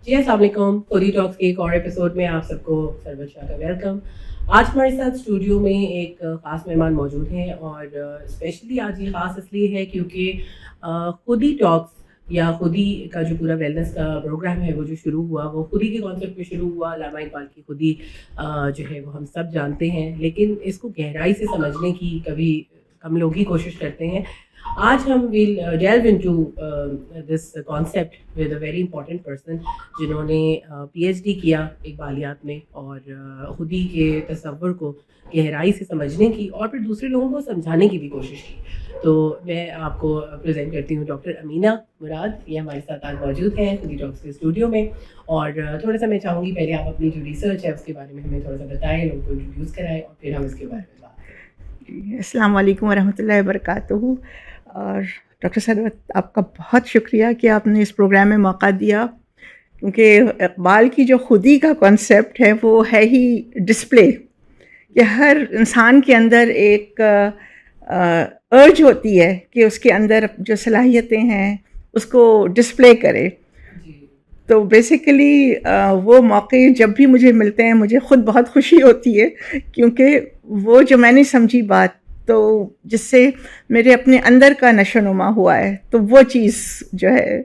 جی السلام علیکم. خودی ٹاکس کے ایک اور ایپیسوڈ میں آپ سب کو سرور شاہ کا ویلکم. آج ہمارے ساتھ اسٹوڈیو میں ایک خاص مہمان موجود ہیں اور اسپیشلی آج یہ خاص اس لیے ہے کیونکہ خودی ٹاکس یا خودی کا جو پورا ویلنس کا پروگرام ہے وہ جو شروع ہوا وہ خودی کے کانسیپٹ پہ شروع ہوا. علامہ اقبال کی خودی جو ہے وہ ہم سب جانتے ہیں, لیکن اس کو گہرائی سے سمجھنے کی کبھی ہم لوگ ہی کوشش کرتے ہیں. آج ہم well delve into this concept with a very important person جنہوں نے پی ایچ ڈی کیا اقبالیات میں اور خودی کے تصور کو گہرائی سے سمجھنے کی اور پھر دوسرے لوگوں کو سمجھانے کی بھی کوشش کی. تو میں آپ کو پریزنٹ کرتی ہوں ڈاکٹر امینہ مراد. یہ ہمارے ساتھ آج موجود ہیں خودی ٹاکس کے اسٹوڈیو میں. اور تھوڑا سا میں چاہوں گی پہلے آپ اپنی جو ریسرچ ہے اس کے بارے میں ہمیں تھوڑا سا بتائیں, لوگوں کو انٹروڈیوس کرائیں اور پھر ہم اس کے بارے میں بات کریں. السلام علیکم ورحمۃ اللہ وبرکاتہ. اور ڈاکٹر ثروت آپ کا بہت شکریہ کہ آپ نے اس پروگرام میں موقع دیا, کیونکہ اقبال کی جو خودی کا کانسیپٹ ہے وہ ہے ہی ڈسپلے, کہ ہر انسان کے اندر ایک ارج ہوتی ہے کہ اس کے اندر جو صلاحیتیں ہیں اس کو ڈسپلے کرے. تو بیسیکلی وہ موقع جب بھی مجھے ملتے ہیں مجھے خود بہت خوشی ہوتی ہے, کیونکہ وہ جو میں نے سمجھی بات تو جس سے میرے اپنے اندر کا نشو نما ہوا ہے, تو وہ چیز جو ہے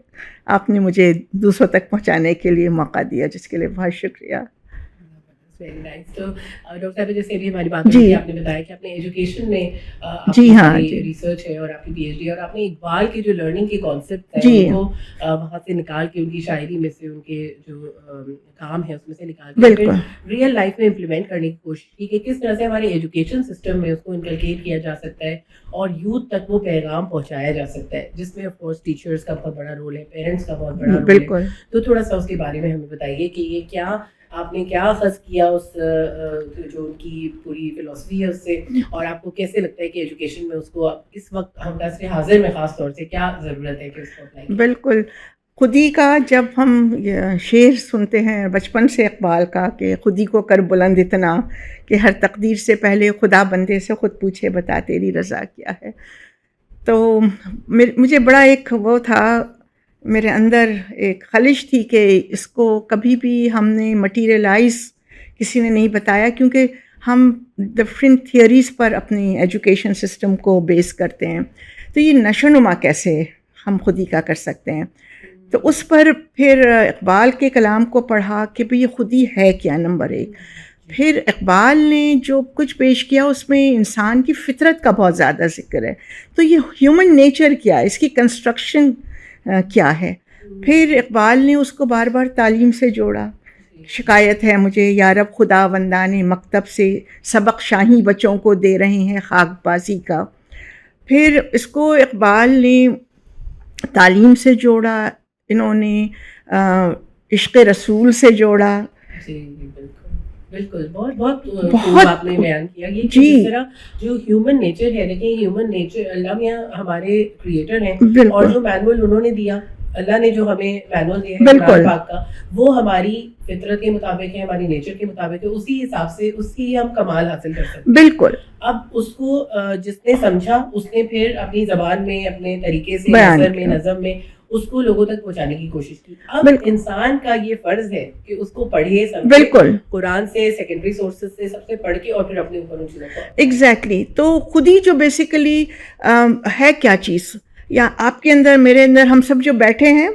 آپ نے مجھے دوسروں تک پہنچانے کے لیے موقع دیا, جس کے لیے بہت شکریہ. Very nice. تو ڈاکٹر صاحب جیسے ابھی ہماری بات ہوئی, آپ نے بتایا کہ آپ نے ایجوکیشن میں ریسرچ ہے اور آپ کی پی ایچ ڈی, اور آپ نے اقبال کے جو لرننگ کے کانسیپٹ ہیں ان کو وہاں سے نکال کے ان کی شاعری میں سے ان کے جو کام ہے اس میں سے نکال کے ریئل لائف میں امپلیمنٹ کرنے کی کوشش کی کہ کس طرح سے ہمارے ایجوکیشن سسٹم میں اس کو انکلکیٹ کیا جا سکتا ہے اور یوتھ تک وہ پیغام پہنچایا جا سکتا ہے, جس میں آف کورس ٹیچرس کا بہت بڑا رول ہے, پیرنٹس کا بہت بڑا رول ہے. تو تھوڑا سا اس کے بارے میں ہمیں بتائیے کہ یہ کیا آپ نے کیا اخذ کیا اس جو ان کی پوری فلسفی ہے اس سے, اور آپ کو کیسے لگتا ہے کہ ایجوکیشن میں اس کو اس وقت ہم عصر حاضر میں خاص طور سے کیا ضرورت ہے کہ اس کو اپلائی کریں. بالکل. خودی کا جب ہم شعر سنتے ہیں بچپن سے اقبال کا کہ خودی کو کر بلند اتنا کہ ہر تقدیر سے پہلے خدا بندے سے خود پوچھے بتا تیری رضا کیا ہے, تو مجھے بڑا ایک وہ تھا, میرے اندر ایک خلش تھی کہ اس کو کبھی بھی ہم نے مٹیریلائز کسی نے نہیں بتایا, کیونکہ ہم ڈفرینٹ تھیوریز پر اپنی ایجوکیشن سسٹم کو بیس کرتے ہیں. تو یہ نشو نما کیسے ہم خودی کا کر سکتے ہیں. تو اس پر پھر اقبال کے کلام کو پڑھا کہ بھئی یہ خودی ہے کیا, نمبر ایک. پھر اقبال نے جو کچھ پیش کیا اس میں انسان کی فطرت کا بہت زیادہ ذکر ہے, تو یہ ہیومن نیچر کیا ہے, اس کی کنسٹرکشن کیا ہے. پھر اقبال نے اس کو بار بار تعلیم سے جوڑا. شکایت ہے مجھے یا رب خدا وندانے مکتب سے سبق شاہی بچوں کو دے رہے ہیں خاک بازی کا. پھر اس کو اقبال نے تعلیم سے جوڑا, انہوں نے عشق رسول سے جوڑا. بالکل بہت آپ نے بیان کیا یہ کہ جس طرح جو ہیومن نیچر ہے, دیکھیں ہیومن نیچر اللہ میاں ہمارے کریٹر ہیں, اور جو مینول انہوں نے دیا, اللہ نے جو ہمیں مینول دیا ہے قرآن پاک کا, وہ ہماری فطرت کے مطابق ہے, ہماری نیچر کے مطابق ہے, اسی حساب سے اس کی ہم کمال حاصل کر سکتے ہیں. بالکل. اب اس کو جس نے سمجھا اس نے پھر اپنی زبان میں اپنے طریقے سے نثر میں نظم میں اس کو لوگوں تک پہنچانے کی کوشش کی. اب انسان کا یہ فرض ہے کہ اس کو پڑھے سمجھے, بالکل قرآن سے سیکنڈری سورسز سے سب سے پڑھ کے اور پھر اپنے اوپر ان چیزوں کو. ایگزیکٹلی. تو خودی جو بیسیکلی ہے کیا چیز, یا آپ کے اندر میرے اندر ہم سب جو بیٹھے ہیں,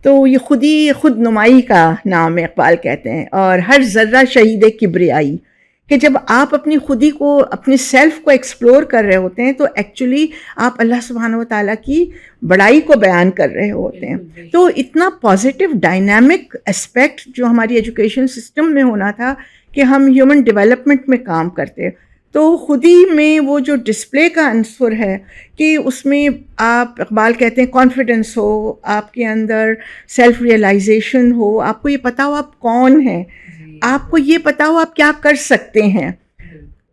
تو یہ خودی خود نمائی کا نام ہے, اقبال کہتے ہیں, اور ہر ذرہ شہید کبریائی, کہ جب آپ اپنی خودی کو اپنی سیلف کو ایکسپلور کر رہے ہوتے ہیں تو ایکچولی آپ اللہ سبحانہ و تعالیٰ کی بڑائی کو بیان کر رہے ہوتے ہیں. تو اتنا پازیٹیو ڈائنامک اسپیکٹ جو ہماری ایجوکیشن سسٹم میں ہونا تھا کہ ہم ہیومن ڈیولپمنٹ میں کام کرتے, تو خودی میں وہ جو ڈسپلے کا عنصر ہے کہ اس میں آپ اقبال کہتے ہیں کانفیڈنس ہو, آپ کے اندر سیلف ریئلائزیشن ہو, آپ کو یہ پتا ہو آپ کون ہیں, آپ کو یہ پتا ہو آپ کیا کر سکتے ہیں.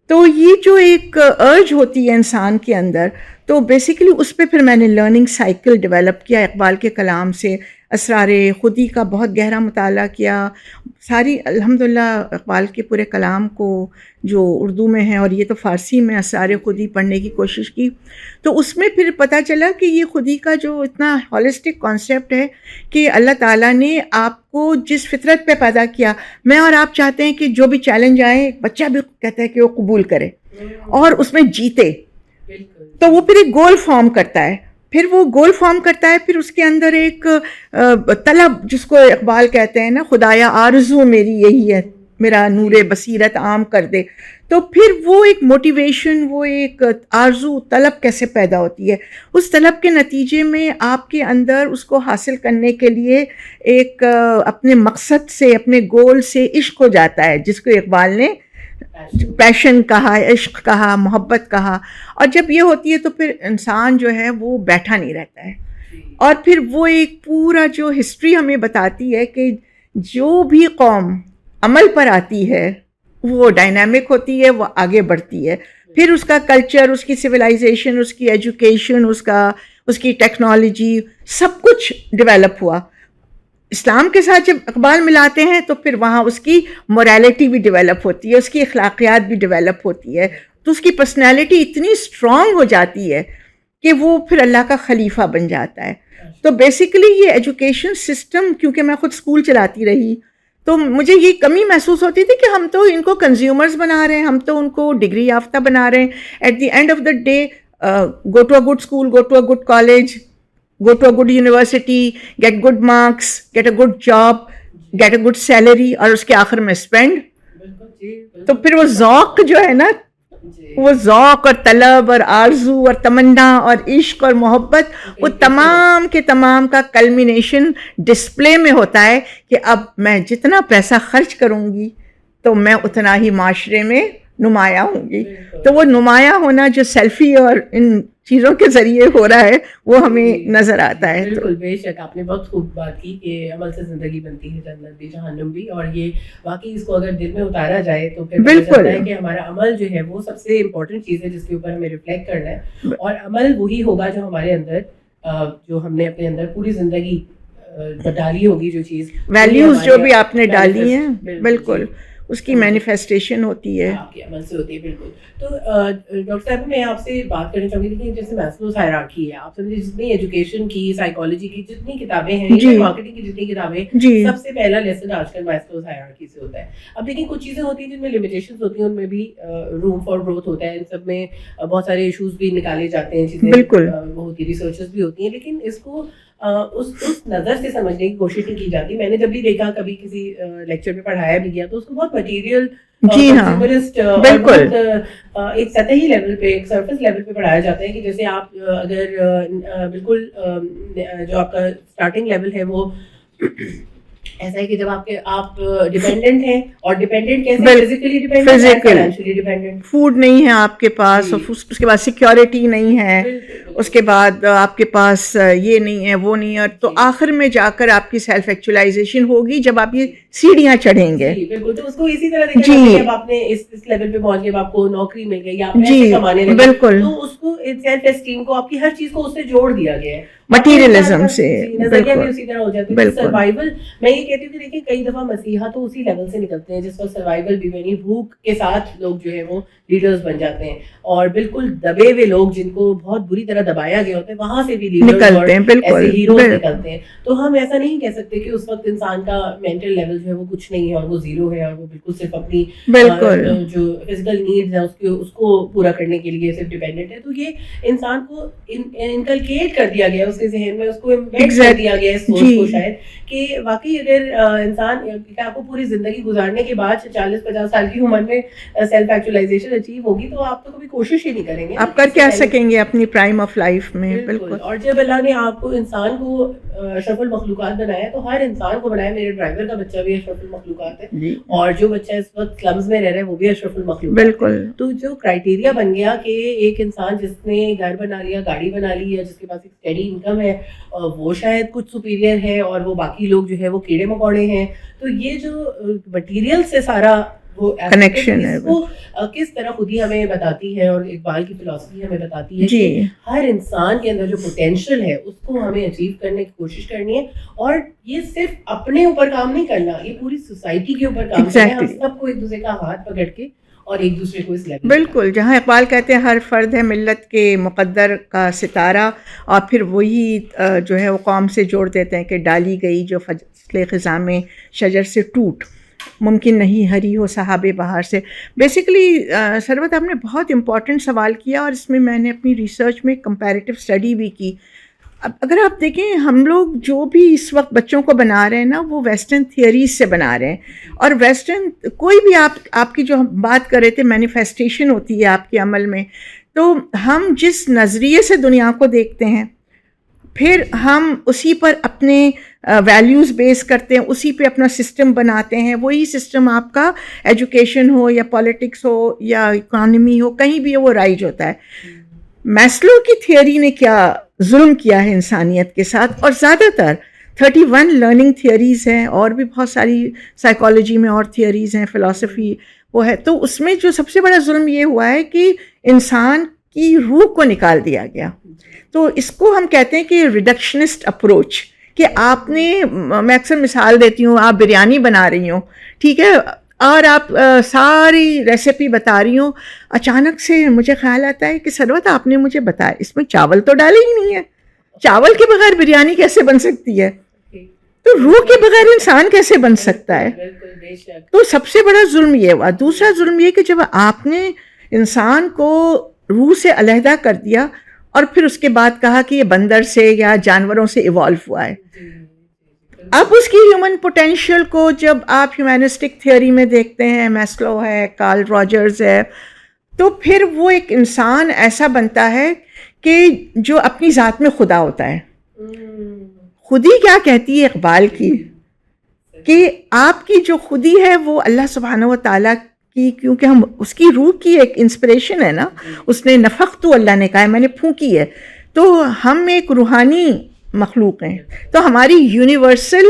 تو یہ جو ایک ارج ہوتی ہے انسان کے اندر, تو بیسیکلی اس پہ پھر میں نے لرننگ سائیکل ڈیولپ کیا اقبال کے کلام سے, اسرار خودی کا بہت گہرا مطالعہ کیا, ساری الحمدللہ اقبال کے پورے کلام کو جو اردو میں ہے اور یہ تو فارسی میں اسرار خودی پڑھنے کی کوشش کی، تو اس میں پھر پتہ چلا کہ یہ خودی کا جو اتنا ہولسٹک کانسیپٹ ہے کہ اللہ تعالیٰ نے آپ کو جس فطرت پہ پیدا کیا، میں اور آپ چاہتے ہیں کہ جو بھی چیلنج آئے، بچہ بھی کہتا ہے کہ وہ قبول کرے اور اس میں جیتے، تو وہ پھر ایک گول فارم کرتا ہے، پھر وہ گول فارم کرتا ہے، پھر اس کے اندر ایک طلب، جس کو اقبال کہتے ہیں نا، خدایا آرزو میری یہی ہے، میرا نور بصیرت عام کر دے. تو پھر وہ ایک موٹیویشن، وہ ایک آرزو، طلب کیسے پیدا ہوتی ہے. اس طلب کے نتیجے میں آپ کے اندر اس کو حاصل کرنے کے لیے ایک اپنے مقصد سے، اپنے گول سے عشق ہو جاتا ہے، جس کو اقبال نے پیشن کہا، عشق کہا، محبت کہا. اور جب یہ ہوتی ہے تو پھر انسان جو ہے وہ بیٹھا نہیں رہتا ہے. اور پھر وہ ایک پورا جو ہسٹری ہمیں بتاتی ہے کہ جو بھی قوم عمل پر آتی ہے وہ ڈائنامک ہوتی ہے، وہ آگے بڑھتی ہے. پھر اس کا کلچر، اس کی سویلائزیشن، اس کی ایجوکیشن، اس کی ٹیکنالوجی، سب کچھ ڈیولپ ہوا. اسلام کے ساتھ جب اقبال ملاتے ہیں تو پھر وہاں اس کی موریلٹی بھی ڈیولپ ہوتی ہے، اس کی اخلاقیات بھی ڈیولپ ہوتی ہے، تو اس کی پرسنالٹی اتنی اسٹرانگ ہو جاتی ہے کہ وہ پھر اللہ کا خلیفہ بن جاتا ہے. تو بیسیکلی یہ ایجوکیشن سسٹم، کیونکہ میں خود اسکول چلاتی رہی، تو مجھے یہ کمی محسوس ہوتی تھی کہ ہم تو ان کو کنزیومرز بنا رہے ہیں، ہم تو ان کو ڈگری یافتہ بنا رہے ہیں. At the end of the day go to a good school, go to a good college, go to a good university, get good marks, get a good job, get a good salary, اور اس کے آخر میں spend. تو پھر وہ ذوق جو ہے نا، وہ ذوق اور طلب اور آرزو اور تمنا اور عشق اور محبت، وہ تمام کے تمام کا کلمینیشن ڈسپلے میں ہوتا ہے کہ اب میں جتنا پیسہ خرچ کروں گی تو میں اتنا ہی معاشرے میں نمایاں ہوں گی. تو وہ نمایاں ہونا جو سیلفی اور ان چیزوں کے ذریعے ہو رہا ہے وہ ہمیں نظر آتا ہے. بالکل، بے شک آپ نے بہت خوب بات کی کہ عمل سے زندگی بنتی ہے، جنت بھی جہنم بھی. اور یہ واقعی اس کو اگر دل میں اتارا جائے تو پھر بالکل ہے کہ ہمارا عمل جو ہے وہ سب سے امپورٹنٹ چیز ہے جس کے اوپر ہمیں ریفلیکٹ کرنا ہے. اور عمل وہی ہوگا جو ہمارے اندر، جو ہم نے اپنے اندر پوری زندگی ڈالی ہوگی، جو چیز ویلیوز جو بھی آپ نے ڈالی ہیں، بالکل اس کی مینیفیسٹیشن ہوتی ہے، آپ کے عمل سے ہوتی ہے. بالکل. تو ڈاکٹر صاحب میں آپ سے بات کرنا چاہوں گی کہ جیسے میسلوز ہائرارکی ہے، آپ سمجھے جتنی ایجوکیشن کی، سائیکالوجی کی جتنی کتابیں ہیں، مارکیٹنگ کی جتنی کتابیں، سب سے پہلا لیسن آج کل میسلوز ہائرارکی سے ہوتا ہے. اب لیکن کچھ چیزیں ہوتی ہیں جن میں لمیٹیشنز ہوتی ہیں، ان میں بھی روم فار گروتھ ہوتا ہے. ان سب میں بہت سارے ایشوز بھی نکالے جاتے ہیں، چیزیں بالکل وہ ہوتی ہے، ریسرچز بھی ہوتی ہیں، لیکن اس کو اس نظر سے سمجھنے کی کوشش نہیں کی جاتی. میں نے جب بھی دیکھا، کبھی کسی لیکچر میں پڑھایا بھی گیا، تو اس کو بہت مٹیریل، جی ہاں بالکل ایک سطحی لیول پہ، ایک سرفیس لیول پہ پڑھایا جاتا ہے کہ جیسے آپ اگر بالکل جو آپ کا اسٹارٹنگ لیول ہے وہ ایسا ہے کہ جب آپ ڈیپینڈنٹ ہیں، اور ڈیپینڈنٹ کیسے، physically dependent, financially dependent, food نہیں ہے آپ کے پاس، اس کے بعد سیکیورٹی نہیں ہے، اس کے بعد آپ کے پاس یہ نہیں ہے، وہ نہیں ہے، تو آخر میں جا کر آپ کی سیلف ایکچولائزیشن ہوگی جب آپ یہ سیڑھیاں چڑھیں گے. بالکل. تو اس کو اسی طرح دیکھا جاتا ہے کہ اب آپ نے اس لیول پہ پہنچ گئے، آپ کو نوکری مل گئی، آپ پیسے کمانے لگے، بالکل، تو اس کو سیلف اسٹیم کو، آپ کی ہر چیز کو اس سے جوڑ دیا گیا ہے، مٹیریلزم سے. نظریہ بھی اسی طرح ہو جاتی ہے. سروائیول، میں یہ کہتی ہوں کہ دیکھیں کئی دفعہ مسیحا تو اسی لیول سے نکلتے ہیں جس پر سروائیول بھی، یعنی بھوک کے ساتھ لوگ جو ہے وہ لیڈرز بن جاتے ہیں، اور بالکل دبے ہوئے لوگ جن کو بہت بری طرح دبایا گیا ہوتا ہے، وہاں سے بھی لیڈرز نکلتے ہیں، بالکل ہیروز نکلتے ہیں. تو ہم ایسا نہیں کہہ سکتے کہ اس وقت انسان کا مینٹل لیول جو ہے وہ کچھ نہیں ہے اور وہ زیرو ہے، اور وہ بالکل صرف اپنی جو فزیکل نیڈز ہیں اس کو پورا کرنے کے لیے صرف ڈیپینڈنٹ ہے. تو یہ انسان کو انکلکیٹ کر دیا گیا اس کے ذہن میں، اس کو امبیڈ کر دیا گیا اس سوچ کو شاید، کہ واقعی اگر انسان آپ کو پوری زندگی گزارنے کے بعد 40-50 سال کی عمر میں سیلف ایکچولائزیشن اچیو ہوگی تو آپ تو کبھی کوشش ہی نہیں کریں گے، آپ کر کیا سکیں گے اپنی پرائم آف لائف میں. بالکل. اور جب اللہ نے آپ کو، انسان کو اشرف المخلوقات بنایا تو ہر انسان کو بنایا. میرے ڈرائیور کا بچہ بھی اشرف المخلوقات ہے، اور جو بچہ اس وقت سلمز میں رہ رہا ہے وہ بھی اشرف المخلوقات. بالکل. تو جو کرائٹیریا بن گیا کہ ایک انسان جس نے گھر بنا لیا، گاڑی بنا لی ہے، جس کے پاس ایک اسٹڈی انکم ہے، وہ شاید کچھ سپیریئر ہے، اور وہ باقی لوگ جو ہے وہ کیڑے مکوڑے ہیں. تو یہ جو مٹیریل سے سارا وہ کنیکشن ہے وہ کس طرح خود ہی ہمیں بتاتی ہے, اور اقبال کی فلسفی ہمیں بتاتی ہے جی کہ ہر انسان کے اندر جو پوٹینشیل ہے اس کو ہمیں اچیو کرنے کی کوشش کرنی ہے, اور یہ صرف اپنے اوپر کام نہیں کرنا, یہ پوری سوسائٹی کے اوپر کام کرنا ہے, ہم سب کو ایک دوسرے کا ہاتھ پکڑ کے اور ایک دوسرے کو اس لیول. بالکل, جہاں اقبال کہتے ہیں ہر فرد ہے ملت کے مقدر کا ستارہ, اور پھر وہی جو ہے وہ قوم سے جوڑ دیتے ہیں کہ ڈالی گئی جو فصل خزاں میں شجر سے ٹوٹ, ممکن نہیں ہری ہو صحاب بہار سے. بیسیکلی ثروت آپ نے بہت امپورٹنٹ سوال کیا, اور اس میں میں نے اپنی ریسرچ میں کمپیریٹیو اسٹڈی بھی کی. اب اگر آپ دیکھیں ہم لوگ جو بھی اس وقت بچوں کو بنا رہے ہیں نا, وہ ویسٹرن تھیوریز سے بنا رہے ہیں, اور ویسٹرن کوئی بھی آپ کی جو بات کر رہے تھے مینیفیسٹیشن ہوتی ہے آپ کے عمل میں, تو ہم جس نظریے سے دنیا کو دیکھتے ہیں پھر ہم اسی پر اپنے ویلیوز بیس کرتے ہیں, اسی پہ اپنا سسٹم بناتے ہیں. وہی سسٹم آپ کا ایجوکیشن ہو یا پالیٹکس ہو یا اکانومی ہو, کہیں بھی وہ رائج ہوتا ہے. میسلو کی تھیوری نے کیا ظلم کیا ہے انسانیت کے ساتھ, اور زیادہ تر 31 لرننگ تھیوریز ہیں, اور بھی بہت ساری سائیکالوجی میں اور تھیوریز ہیں, فلسفی وہ ہے. تو اس میں جو سب سے بڑا ظلم یہ ہوا ہے کہ انسان کی روح کو نکال دیا گیا. تو اس کو ہم کہتے ہیں کہ ریڈکشنسٹ اپروچ, کہ آپ نے, میں اکثر مثال دیتی ہوں, آپ بریانی بنا رہی ہوں, ٹھیک ہے, اور آپ ساری ریسیپی بتا رہی ہوں, اچانک سے مجھے خیال آتا ہے کہ ثروت آپ نے مجھے بتایا اس میں چاول تو ڈالے ہی نہیں ہے, چاول کے بغیر بریانی کیسے بن سکتی ہے, تو روح کے بغیر انسان کیسے بن سکتا ہے. تو سب سے بڑا ظلم یہ ہوا. دوسرا ظلم یہ کہ جب آپ نے انسان کو روح سے علیحدہ کر دیا اور پھر اس کے بعد کہا کہ یہ بندر سے یا جانوروں سے ایوالو ہوا ہے, اب اس کی ہیومن پوٹینشیل کو جب آپ ہیومینسٹک تھیوری میں دیکھتے ہیں, میسلو ہے, کارل راجرز ہے, تو پھر وہ ایک انسان ایسا بنتا ہے کہ جو اپنی ذات میں خدا ہوتا ہے. خودی کیا کہتی ہے اقبال کی, کہ آپ کی جو خودی ہے وہ اللہ سبحانہ و تعالیٰ کی, کیونکہ ہم اس کی روح کی ایک انسپریشن ہے نا, اس نے نفخت تو اللہ نے کہا ہے میں نے پھونکی ہے, تو ہم ایک روحانی مخلوق ہیں. تو ہماری یونیورسل,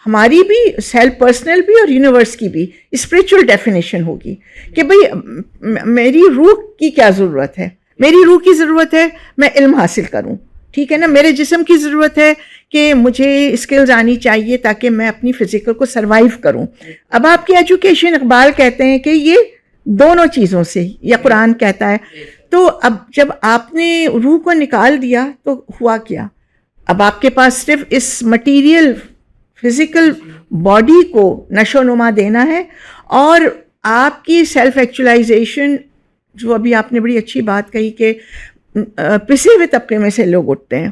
ہماری بھی سیلف پرسنل بھی اور یونیورس کی بھی اسپریچول ڈیفینیشن ہوگی کہ بھئی میری روح کی کیا ضرورت ہے. میری روح کی ضرورت ہے میں علم حاصل کروں, ٹھیک ہے نا. میرے جسم کی ضرورت ہے کہ مجھے اسکلز آنی چاہیے تاکہ میں اپنی فزیکل کو سروائیو کروں. اب آپ کی ایجوکیشن, اقبال کہتے ہیں کہ یہ دونوں چیزوں سے, یا قرآن کہتا ہے. تو اب جب آپ نے روح کو نکال دیا تو ہوا کیا, اب آپ کے پاس صرف اس مٹیریل فزیکل باڈی کو نشو و نما دینا ہے, اور آپ کی سیلف ایکچولائزیشن, جو ابھی آپ نے بڑی اچھی بات کہی کہ پسے ہوئے طبقے میں سے لوگ اٹھتے ہیں.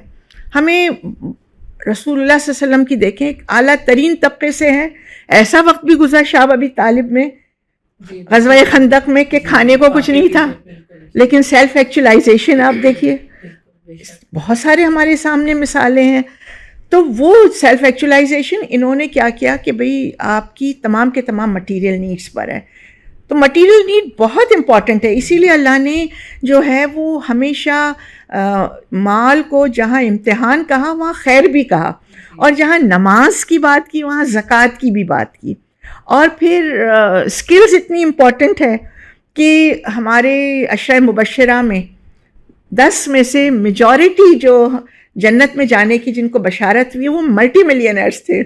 ہمیں رسول اللہ صلی اللہ علیہ وسلم کی دیکھیں, اعلیٰ ترین طبقے سے ہیں. ایسا وقت بھی گزرا شاہ ابی طالب میں, غزوہ خندق میں, کہ کھانے کو کچھ نہیں تھا, لیکن سیلف ایکچولائزیشن آپ دیکھیے, بہت سارے ہمارے سامنے مثالیں ہیں. تو وہ سیلف ایکچولائزیشن انہوں نے کیا کیا کہ بھئی آپ کی تمام کے تمام مٹیریل نیڈس پر ہے. تو مٹیریل نیڈ بہت امپورٹنٹ ہے, اسی لیے اللہ نے جو ہے وہ ہمیشہ مال کو جہاں امتحان کہا وہاں خیر بھی کہا, اور جہاں نماز کی بات کی وہاں زکوٰۃ کی بھی بات کی. اور پھر اسکلز اتنی امپورٹنٹ ہے کہ ہمارے عشرہ مبشرہ میں 10 میں سے میجورٹی جو جنت میں جانے کی جن کو بشارت ہوئی وہ ملٹی ملینئرز تھے,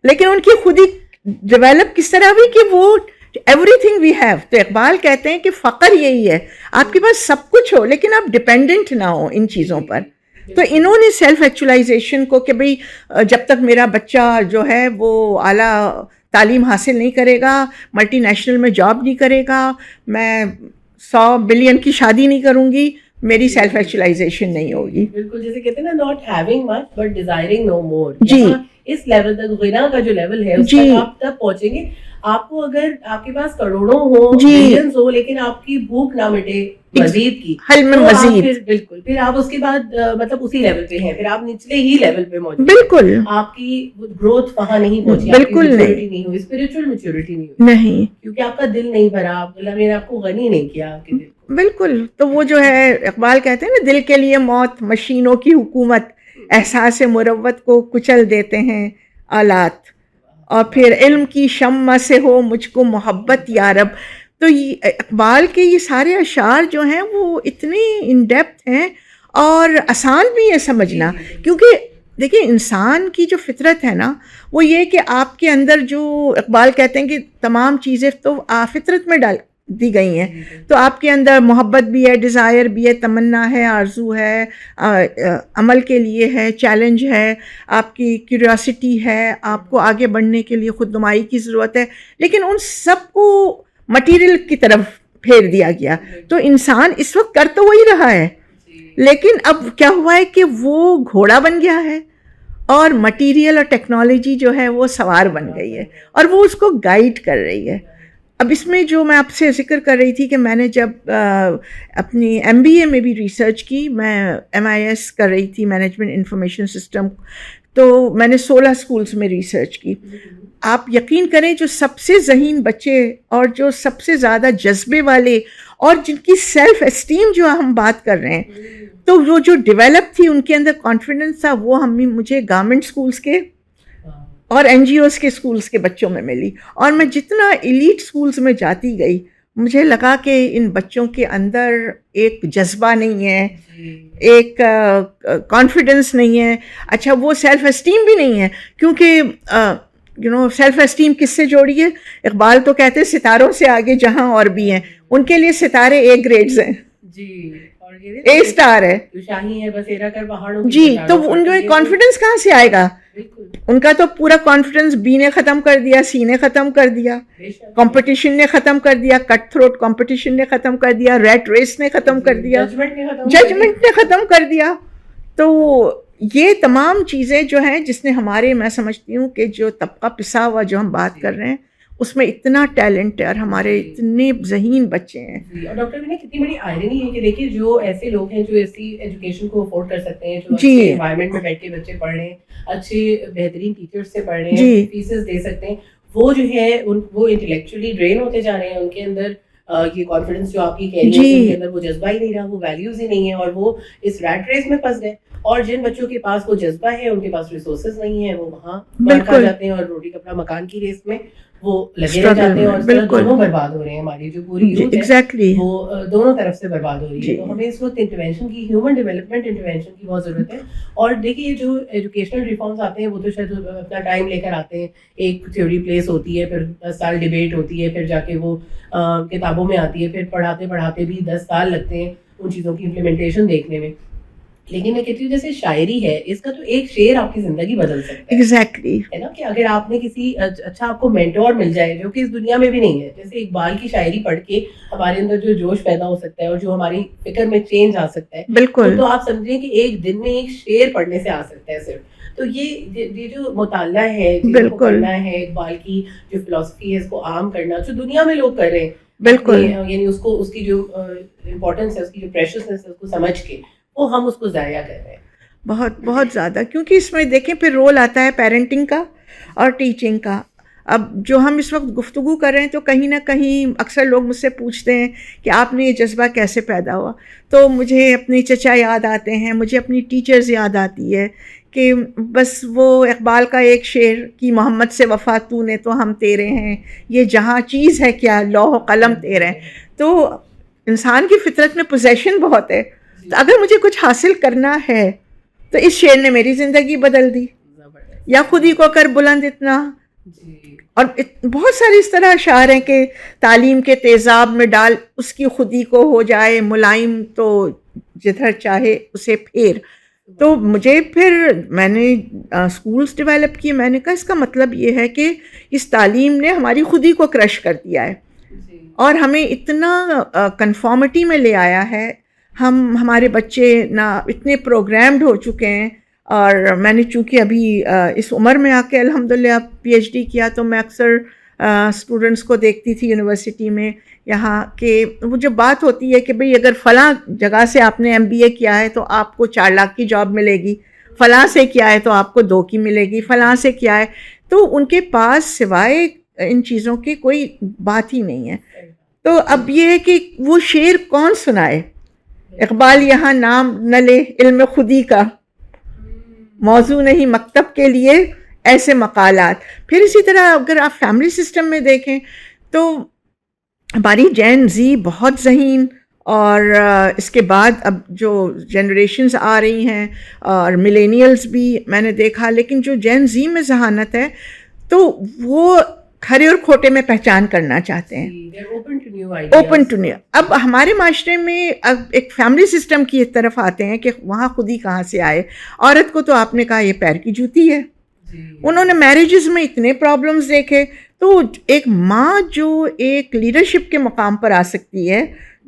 لیکن ان کی خود ہی ڈیولپ کس طرح ہوئی کہ وہ ایوری تھنگ وی ہیو. تو اقبال کہتے ہیں کہ فقر یہی ہے, آپ کے پاس سب کچھ ہو لیکن آپ ڈپینڈنٹ نہ ہو ان چیزوں پر. تو انہوں نے سیلف ایکچولائزیشن کو کہ بھئی جب تک میرا بچہ جو ہے وہ اعلیٰ تعلیم حاصل نہیں کرے گا, ملٹی نیشنل میں جاب نہیں کرے گا, میں 100 بلین کی شادی نہیں کروں گی, میری سیلف ایکچولائزیشن نہیں ہوگی. بالکل, جیسے کہتے ہیں نا, not having much but desiring no more. جی, اس لیول تک, غنا کا جو لیول ہے اس تک آپ تب پہنچیں گے. آپ کو اگر آپ کے پاس کروڑوں ہو, ملینز ہو, لیکن آپ کی بھوک نہ مٹے مزید کی, حل میں مزید, بالکل, پھر آپ اس کے بعد مطلب اسی لیول پہ ہیں, پھر آپ نچلے ہی لیول پہ موجود. بالکل, آپ کی گروتھ وہاں نہیں پہنچی, بالکل نہیں ہوئی, اسپرچل میچورٹی نہیں ہوئی, کیونکہ آپ کا دل نہیں بھرا, اللہ نے آپ کو غنی نہیں کیا آپ کے دل کو. بالکل. تو وہ جو ہے اقبال کہتے ہیں نا, دل کے لیے موت مشینوں کی حکومت, احساس مروت کو کچل دیتے ہیں آلات. اور پھر علم کی شمع سے ہو مجھ کو محبت یا رب. تو یہ اقبال کے یہ سارے اشعار جو ہیں وہ اتنے ان ڈیپتھ ہیں اور آسان بھی ہے سمجھنا, کیونکہ دیکھیں انسان کی جو فطرت ہے نا وہ یہ کہ آپ کے اندر جو اقبال کہتے ہیں کہ تمام چیزیں تو فطرت میں ڈال دی گئی ہیں, تو آپ کے اندر محبت بھی ہے, ڈیزائر بھی ہے, تمنا ہے, آرزو ہے, عمل کے لیے ہے, چیلنج ہے, آپ کی کیوریاسٹی ہے, آپ کو آگے بڑھنے کے لیے خود نمائی کی ضرورت ہے, لیکن ان سب کو مٹیریل کی طرف پھیر دیا گیا. تو انسان اس وقت کر تو وہی رہا ہے, لیکن اب کیا ہوا ہے کہ وہ گھوڑا بن گیا ہے اور مٹیریل اور ٹیکنالوجی جو ہے وہ سوار بن گئی ہے اور وہ اس کو گائیڈ کر رہی ہے. اب اس میں جو میں آپ سے ذکر کر رہی تھی کہ میں نے جب اپنی ایم بی اے میں بھی ریسرچ کی, میں ایم آئی ایس کر رہی تھی مینجمنٹ انفارمیشن سسٹم, تو میں نے 16 اسکولس میں ریسرچ کی. آپ یقین کریں جو سب سے ذہین بچے اور جو سب سے زیادہ جذبے والے اور جن کی سیلف اسٹیم جو ہم بات کر رہے ہیں, تو وہ جو ڈیولپ تھی ان کے اندر کانفیڈنس تھا, وہ مجھے گورنمنٹ اسکولس کے اور این جی اوز کے اسکولس کے بچوں میں ملی. اور میں جتنا ایلیٹ اسکولس میں جاتی گئی مجھے لگا کہ ان بچوں کے اندر ایک جذبہ نہیں ہے, ایک کانفیڈنس نہیں ہے, اچھا وہ سیلف اسٹیم بھی نہیں ہے, کیونکہ سیلف اسٹیم کس سے جوڑی ہے؟ اقبال تو کہتے ہیں ستاروں سے آگے جہاں اور بھی ہیں, ان کے لیے ستارے اے گریڈز ہیں, اے اسٹار ہے جی. تو ان کو کانفیڈنس کہاں سے آئے گا؟ ان کا تو پورا کانفیڈنس بی نے ختم کر دیا, سی نے ختم کر دیا, کمپٹیشن نے ختم کر دیا, کٹ تھروٹ کمپٹیشن نے ختم کر دیا, ریٹ ریس نے ختم کر دیا, ججمنٹ نے ختم کر دیا. تو یہ تمام چیزیں جو ہیں جس نے ہمارے, میں سمجھتی ہوں کہ جو طبقہ پسا ہوا جو ہم بات کر رہے ہیں اس میں اتنا ٹیلنٹ ہے اور ہمارے اتنے ذہین بچے ہیں. اور ڈاکٹر بھی کتنی بڑی آئرنی ہے کہ دیکھیے جو ایسے لوگ ہیں جو ایسی ایجوکیشن کو افورڈ کر سکتے ہیں, جو اچھے انوائرمنٹ میں بیٹھ کے بچے پڑھ رہے ہیں, اچھے بہترین ٹیچرز سے پڑھ رہے ہیں, فیسز دے سکتے ہیں, وہ جو ہے وہ انٹلیکچولی ڈرین ہوتے جا رہے ہیں. ان کے اندر یہ کانفیڈنس جو آپ کی کہہ رہی ہے ان کے اندر وہ جذبہ ہی نہیں رہا, وہ ویلیوز ہی نہیں ہے, اور وہ اس ریٹ ریس میں پھنس گئے. اور جن بچوں کے پاس وہ جذبہ ہے, ان کے پاس ریسورسز نہیں ہیں, وہ وہاں بھٹک جاتے ہیں اور روٹی کپڑا مکان کی ریس میں وہ لگے رہ جاتے ہیں, اور دونوں برباد ہو رہے ہیں. ہماری جو پوری یوتھ ہے وہ دونوں طرف سے برباد ہو رہی ہے. تو ہمیں اس وقت انٹرونشن کی, ہیومن ڈیولپمنٹ انٹرونشن کی بہت ضرورت ہے. اور دیکھیے جو ایجوکیشنل ریفارمس آتے ہیں وہ تو شاید اپنا ٹائم لے کر آتے ہیں, ایک تھیوری پلیس ہوتی ہے, پھر 10 سال ڈیبیٹ ہوتی ہے, پھر جا کے وہ کتابوں میں آتی ہے, پھر پڑھاتے پڑھاتے بھی 10 سال لگتے ہیں ان چیزوں کی امپلیمنٹیشن دیکھنے میں. لیکن میں کہتی ہوں جیسے شاعری ہے, اس کا تو ایک شعر آپ کی زندگی بدل سکتا ہے. ایگزیکٹلی ہے نا, کہ اگر آپ نے کسی اچھا آپ کو مینٹور مل جائے جو کہ اس دنیا میں بھی نہیں ہے, جیسے اقبال کی شاعری پڑھ کے ہمارے اندر جو جوش پیدا ہو سکتا ہے اور جو ہماری فکر میں چینج آ سکتا ہے, بالکل, تو آپ سمجھیں کہ ایک دن میں ایک شعر پڑھنے سے آ سکتا ہے صرف. تو یہ جو مطالعہ ہے, جو کرنا ہے, اقبال کی جو فلسفی ہے اس کو عام کرنا, جو دنیا میں لوگ کر رہے ہیں, بالکل, یعنی اس کو, اس کی جو امپورٹنس ہے, اس کی جو پریشسنس ہے, اس کو سمجھ کے وہ ہم اس کو ضائع کر رہے ہیں بہت بہت زیادہ. کیونکہ اس میں دیکھیں پھر رول آتا ہے پیرنٹنگ کا اور ٹیچنگ کا. اب جو ہم اس وقت گفتگو کر رہے ہیں تو کہیں نہ کہیں اکثر لوگ مجھ سے پوچھتے ہیں کہ آپ نے یہ جذبہ کیسے پیدا ہوا, تو مجھے اپنے چچا یاد آتے ہیں, مجھے اپنی ٹیچرز یاد آتی ہے کہ بس وہ اقبال کا ایک شعر کہ محمد سے وفا تو نے تو ہم تیرے ہیں, یہ جہاں چیز ہے کیا لوح و قلم تیرے ہیں. تو انسان کی فطرت میں پوزیشن بہت ہے, تو اگر مجھے کچھ حاصل کرنا ہے تو اس شعر نے میری زندگی بدل دی. یا خود ہی کو کر بلند اتنا, اور بہت سارے اس طرح اشعار ہیں کہ تعلیم کے تیزاب میں ڈال اس کی خودی کو ہو جائے ملائم تو جدھر چاہے اسے پھیر. تو مجھے پھر میں نے اسکولس ڈیولپ کیے, میں نے کہا اس کا مطلب یہ ہے کہ اس تعلیم نے ہماری خودی کو کرش کر دیا ہے اور ہمیں اتنا کنفارمٹی میں لے آیا ہے. ہمارے بچے نہ اتنے پروگرامڈ ہو چکے ہیں, اور میں نے چونکہ ابھی اس عمر میں آ کے الحمدللہ پی ایچ ڈی کیا, تو میں اکثر اسٹوڈنٹس کو دیکھتی تھی یونیورسٹی میں یہاں کہ وہ جو بات ہوتی ہے کہ بھئی اگر فلاں جگہ سے آپ نے ایم بی اے کیا ہے تو آپ کو 4 لاکھ کی جاب ملے گی, فلاں سے کیا ہے تو آپ کو 2 کی ملے گی, فلاں سے کیا ہے, تو ان کے پاس سوائے ان چیزوں کی کوئی بات ہی نہیں ہے. تو اب یہ ہے کہ وہ شعر کون سنائے. اقبال یہاں نام نہ لے علم خودی کا, موضوع نہیں مکتب کے لیے ایسے مقالات. پھر اسی طرح اگر آپ فیملی سسٹم میں دیکھیں تو ہماری جین زی بہت ذہین، اور اس کے بعد اب جو جنریشنز آ رہی ہیں اور ملینیلز بھی میں نے دیکھا، لیکن جو جین زی میں ذہانت ہے تو وہ کھرے اور کھوٹے میں پہچان کرنا چاہتے ہیں، اوپن ٹو نیو. اب ہمارے معاشرے میں اب ایک فیملی سسٹم کی طرف آتے ہیں کہ وہاں خود ہی کہاں سے آئے. عورت کو تو آپ نے کہا یہ پیر کی جوتی ہے. انہوں نے میرجز میں اتنے پرابلمز دیکھے. تو ایک ماں جو ایک لیڈرشپ کے مقام پر آ سکتی ہے،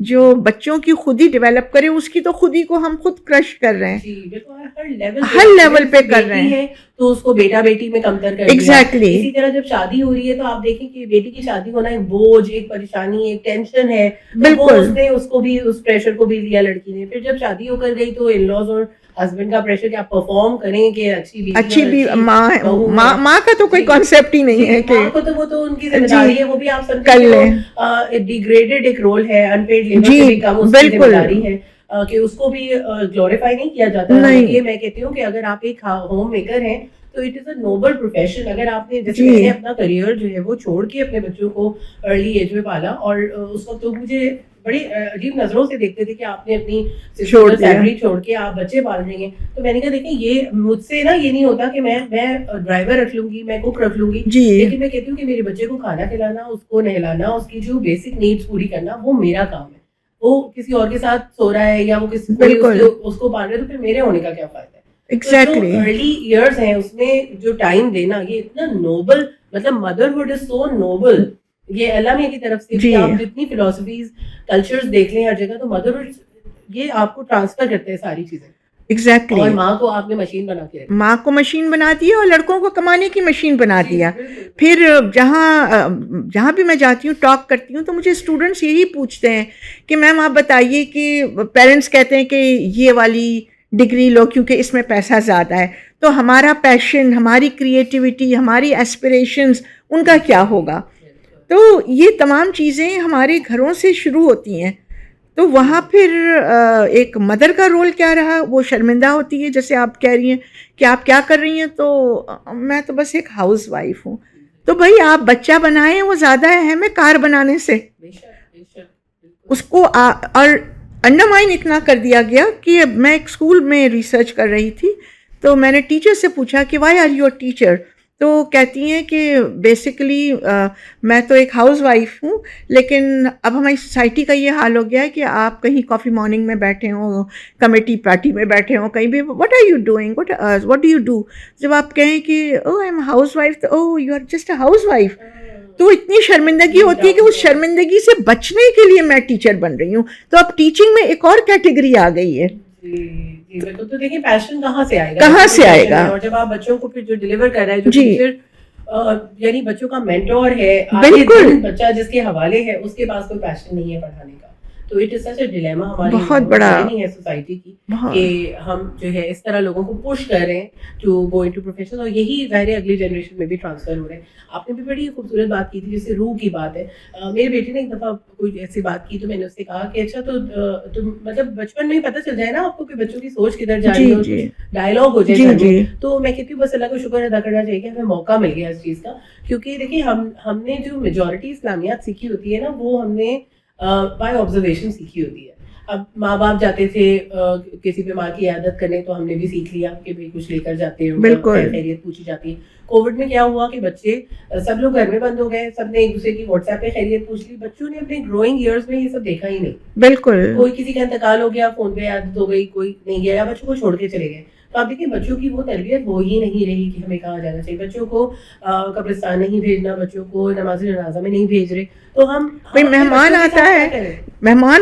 جو بچوں کی خود ہی ڈیولپ کرے، اس کی تو خود ہی کو ہم خود کرش کر رہے ہیں، ہر لیول پہ کر رہے ہیں. تو اس کو بیٹا بیٹی میں کمتر کر دیا. ایگزیکٹلی. اسی طرح جب شادی ہو رہی ہے تو آپ دیکھیں کہ بیٹی کی شادی ہونا ایک بوجھ، ایک پریشانی، ایک ٹینشن ہے. بالکل. اس نے اس کو بھی اس پریشر کو بھی لیا لڑکی نے. پھر جب شادی ہو کر گئی تو ان لاز اور ہسبینڈ کا پریشر کہ آپ پرفارم کریں کہ اچھی بھی ماں کا تو کوئی کانسیپٹ ہی نہیں ہے کہ وہ تو ان کی ذمہ داری ہے، وہ بھی آپ سمجھیں کہ ڈیگریڈڈ ایک رول ہے، ان پیڈ لیبر سے بھی کم اس کی ذمہ داری ہے کہ اس کو بھی گلوریفائی نہیں کیا جاتا. یہ میں کہتی ہوں کہ اگر آپ ایک ہوم میکر ہیں تو it is a noble profession. اگر آپ نے جیسے میں نے اپنا کریئر جو ہے وہ چھوڑ کے اپنے بچوں کو ارلی ایج میں پالا، اور اس وقت تو مجھے بڑی عجیب نظروں سے دیکھتے تھے کہ آپ نے اپنی سیلری چھوڑ کے آپ بچے پال رہی ہیں. تو میں نے کہا دیکھیں یہ مجھ سے نا یہ نہیں ہوتا کہ میں ڈرائیور رکھ لوں گی، میں کوک رکھ لوں گی، لیکن میں کہتی ہوں کہ میرے بچے کو کھانا کھلانا، اس کو نہلانا، اس کی جو بیسک نیڈس پوری کرنا وہ میرا کام ہے. وہ کسی اور کے ساتھ سو رہا ہے یا وہ کسی اس کو پال رہے تو پھر میرے ہونے کا کیا فائدہ ہے. ایگزیکٹلی. ارلی ایئرز ہیں اس میں جو ٹائم دینا، یہ اتنا نوبل، مطلب مدرہڈ از سو نوبل. یہ اللہ میاں کی طرف سے آپ جتنی فلاسفیز کلچرز دیکھ لیں ہر جگہ، تو مدرہڈ یہ آپ کو ٹرانسفر کرتے ہیں ساری چیزیں. ایگزیکٹلی. اور ماں کو آپ نے مشین بنا کے رکھا، ماں کو مشین بنا دیا اور لڑکوں کو کمانے کی مشین بنا دیا. پھر جہاں بھی میں جاتی ہوں ٹاک کرتی ہوں تو مجھے اسٹوڈنٹس یہی پوچھتے ہیں کہ میم آپ بتائیے کہ پیرنٹس کہتے ہیں کہ یہ والی ڈگری لو کیونکہ اس میں پیسہ زیادہ ہے، تو ہمارا پیشن، ہماری کریٹیوٹی، ہماری ایسپریشنز، ان کا کیا ہوگا؟ تو یہ تمام چیزیں ہمارے گھروں سے شروع ہوتی ہیں. تو وہاں پھر ایک مدر کا رول کیا رہا؟ وہ شرمندہ ہوتی ہے، جیسے آپ کہہ رہی ہیں کہ آپ کیا کر رہی ہیں، تو میں تو بس ایک ہاؤس وائف ہوں. تو بھائی آپ بچہ بنائیں، وہ زیادہ اہم ہے کار بنانے سے. اس کو اور انڈرمائن اتنا کر دیا گیا کہ میں ایک اسکول میں ریسرچ کر رہی تھی تو میں نے ٹیچر سے پوچھا کہ why are you a teacher? تو کہتی ہیں کہ بیسیکلی میں تو ایک ہاؤس وائف ہوں، لیکن اب ہماری سوسائٹی کا یہ حال ہو گیا ہے کہ آپ کہیں کافی مارننگ میں بیٹھے ہوں، کمیٹی پارٹی میں بیٹھے ہوں، کہیں بھی what are you doing, what do you do? جب آپ کہیں کہ oh I am housewife, تو oh you are just a housewife. تو اتنی شرمندگی ہوتی ہے کہ اس شرمندگی سے بچنے کے لیے میں ٹیچر بن رہی ہوں. تو اب ٹیچنگ میں ایک اور کیٹیگری آ گئی ہے. جی بالکل. تو دیکھیں پیشن کہاں سے آئے گا، کہاں سے آئے گا؟ اور جب آپ بچوں کو پھر جو ڈیلیور کر رہا ہے، جو ٹیچر یعنی بچوں کا مینٹور ہے، بالکل بچہ جس کے حوالے ہے اس کے پاس کوئی پیشن نہیں ہے پڑھانے کا. تو it is such a dilemma ہماری بہت بڑا نہیں ہے سوسائٹی کی کہ ہم جو ہے اس طرح لوگوں کو پش کر رہے ہیں ٹو گو انٹو پروفیشن، اور یہی ظاہر اگلی جنریشن میں بھی ٹرانسفر ہو رہے ہیں. آپ نے بھی بڑی خوبصورت بات کی تھی، جیسے روح کی بات ہے. میری بیٹی نے ایک دفعہ کوئی ایسی بات کی تو میں نے اس سے کہا کہ اچھا تو مطلب بچپن میں ہی پتہ چل جائے نا آپ کو کہ بچوں کی سوچ کدھر جا رہی ہے، ڈائلاگ ہو جائے. تو میں کہتی ہوں بس اللہ کا شکر ادا کرنا چاہیے کہ ہمیں موقع مل گیا اس چیز کا، کیونکہ دیکھیے ہم نے جو میجورٹی اسلامیات سیکھی ہوتی ہے نا، وہ ہم نے بائی آبزرویشن سیکھی ہوتی ہے. اب ماں باپ جاتے تھے کسی بیمار کی عیادت کرنے تو ہم نے بھی سیکھ لیا کہ بھائی کچھ لے کر جاتے ہیں، خیریت پوچھی جاتی ہے. کووڈ میں کیا ہوا کہ بچے سب لوگ گھر میں بند ہو گئے، سب نے ایک دوسرے کی واٹس ایپ پہ خیریت پوچھ لی. بچوں نے اپنے گروئنگ ایئرز میں یہ سب دیکھا ہی نہیں. بالکل. کوئی کسی کا انتقال ہو گیا، فون پہ عادت ہو گئی، کوئی نہیں گیا، بچوں کو چھوڑ کے چلے گئے. تو آپ دیکھیں بچوں کی وہ تربیت وہ ہی نہیں رہی کہ ہمیں کہاں جانا چاہیے. بچوں کو قبرستان نہیں بھیجنا، بچوں کو نماز جنازہ میں نہیں بھیج رہے. تو ہم مہمان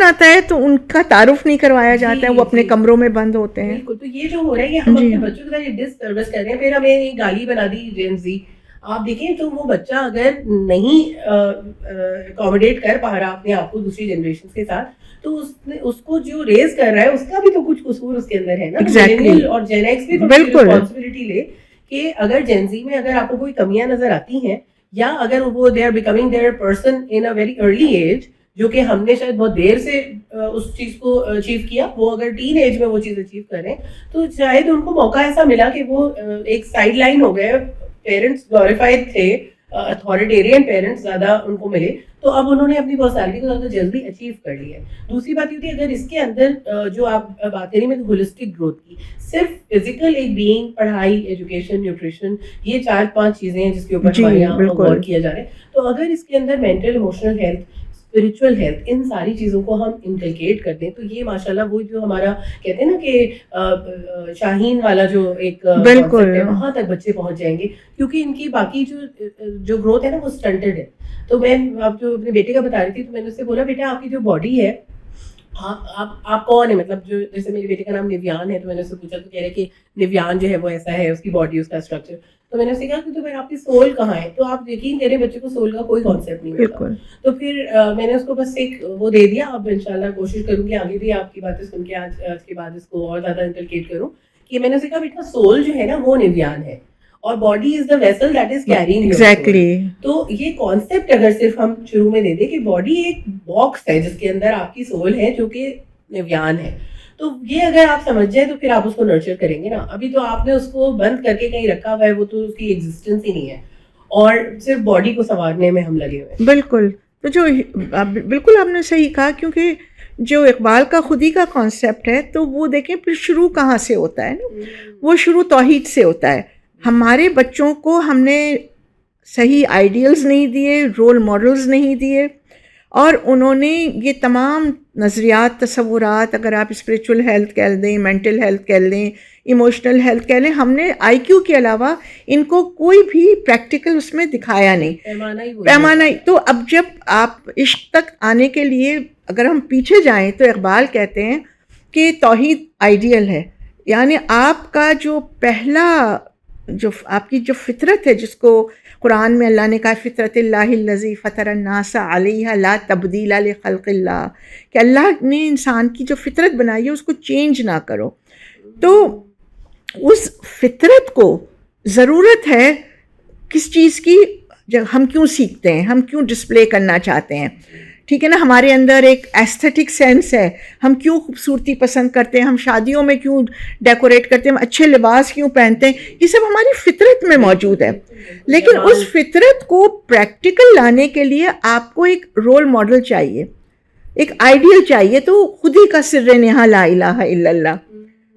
آتا ہے تو ان کا تعارف نہیں کروایا جاتا ہے، وہ اپنے کمروں میں بند ہوتے ہیں. بالکل. تو یہ جو ہو رہا ہے کہ ہم اپنے بچوں کے ساتھ ڈس سروس کر رہے ہیں. پھر ہمیں گالی بنا دی جین زی. آپ دیکھیں تو وہ بچہ اگر نہیں اکوموڈیٹ کر پا رہا اپنے آپ کو دوسری جنریشن کے ساتھ، تو اس کو جو ریز کر رہا ہے اس کا بھی تو کچھ قصور اس کے اندر ہے نا. ملینیل اور جین ایکس بھی رسپانسبلٹی لے کہ اگر جین زی میں اگر آپ کو کوئی کمیاں نظر آتی ہیں، یا اگر وہ they are becoming their person in a very early age, جو کہ ہم نے شاید بہت دیر سے اس چیز کو اچیو کیا، وہ اگر ٹین ایج میں وہ چیز اچیو کریں تو شاید ان کو موقع ایسا ملا کہ وہ ایک سائڈ لائن ہو گئے پیرنٹس گلوریفائڈ تھے, اتھارٹیرین پیرنٹس زیادہ ان کو ملے, تو اب انہوں نے اپنی پرسنالٹی کو زیادہ جلدی اچیو کر لی ہے. دوسری بات یہ ہوتی ہے اگر اس کے اندر جو آپ بات کریں میں ہولسٹک گروتھ کی, صرف فزیکل ایک بینگ, پڑھائی, ایجوکیشن, نیوٹریشن, یہ 4-5 چیزیں ہیں جس کے اوپر ہمارے یہاں غور کیا جا رہا ہے. تو اگر اس کے اندر mental, emotional health, spiritual health, ان ساری چیزوں کو ہم انکلکیٹ کر دیں تو یہ ماشاء اللہ وہ جو ہمارا کہتے ہیں نا کہ شاہین والا جو ایک بالکل ہے وہاں تک بچے پہنچ جائیں گے, کیونکہ ان کی باقی جو گروتھ ہے نا وہ اسٹنٹڈ ہے. تو میں آپ جو اپنے بیٹے کا بتا رہی تھی تو میں نے اس سے بولا بیٹا آپ کی جو باڈی ہے آپ کون ہے, مطلب جو جیسے میرے بیٹے کا نام نیویان ہے تو میں نے اس سے پوچھا تو کہہ رہے کہ نیویان جو ہے وہ ایسا ہے, اس کی باڈی, اس کا اسٹرکچر. تو میں نے اسے کہا کہ تو آپ کی سول کہاں ہے, تو آپ یقین کریں بچے کو سول کا کوئی کانسیپٹ نہیں ہوتا. تو پھر میں نے اس کو بس ایک وہ دے دیا. اب انشاءاللہ کوشش کروں گی آگے بھی آپ کی باتیں سن کے آج کے بعد اس کو اور زیادہ انکلکیٹ کروں کہ میں نے اسے کہا بیٹا سول جو ہے نا وہ نیویان ہے اور body is the vessel that is carrying. Exactly. تو یہ کانسیپٹ اگر صرف ہم شروع میں دے دیں کہ باڈی ایک باکس ہے جس کے اندر آپ کی سول ہے جو کہ نیویان ہے, تو یہ اگر آپ سمجھ جائیں تو پھر آپ اس کو نرچر کریں گے نا. ابھی تو آپ نے اس کو بند کر کے کہیں رکھا ہوا ہے, وہ تو اس کی ایگزسٹنس ہی نہیں ہے اور صرف باڈی کو سنوارنے میں ہم لگے ہوئے ہیں. بالکل. تو جو بالکل آپ نے صحیح کہا, کیونکہ جو اقبال کا خودی کا کانسیپٹ ہے تو وہ دیکھیں پھر شروع کہاں سے ہوتا ہے نا, وہ شروع توحید سے ہوتا ہے. ہمارے بچوں کو ہم نے صحیح آئیڈیلز نہیں دیے, رول ماڈلز نہیں دیے, اور انہوں نے یہ تمام نظریات, تصورات, اگر آپ اسپریچول ہیلتھ کہہ دیں, مینٹل ہیلتھ کہہ لیں, ایموشنل ہیلتھ کہہ لیں, ہم نے آئی کیو کے علاوہ ان کو کوئی بھی پریکٹیکل اس میں دکھایا نہیں, پیمانہ ہی. تو اب جب آپ عشق تک آنے کے لیے اگر ہم پیچھے جائیں تو اقبال کہتے ہیں کہ توحید آئیڈیل ہے, یعنی آپ کا جو پہلا جو آپ کی جو فطرت ہے, جس کو قرآن میں اللہ نے کہا فطرت اللہ الذی فطر الناس علیہا لا تبدیل لخلق اللہ, کہ اللہ نے انسان کی جو فطرت بنائی ہے اس کو چینج نہ کرو. تو اس فطرت کو ضرورت ہے کس چیز کی, جب ہم کیوں سیکھتے ہیں, ہم کیوں ڈسپلے کرنا چاہتے ہیں, ٹھیک ہے نا, ہمارے اندر ایک ایستھیٹک سینس ہے, ہم کیوں خوبصورتی پسند کرتے ہیں, ہم شادیوں میں کیوں ڈیکوریٹ کرتے ہیں, ہم اچھے لباس کیوں پہنتے ہیں, یہ سب ہماری فطرت میں موجود ہے. لیکن اس فطرت کو پریکٹیکل لانے کے لیے آپ کو ایک رول ماڈل چاہیے, ایک آئیڈیل چاہیے. تو خود ہی کا سر نہا لا الہ الا اللہ.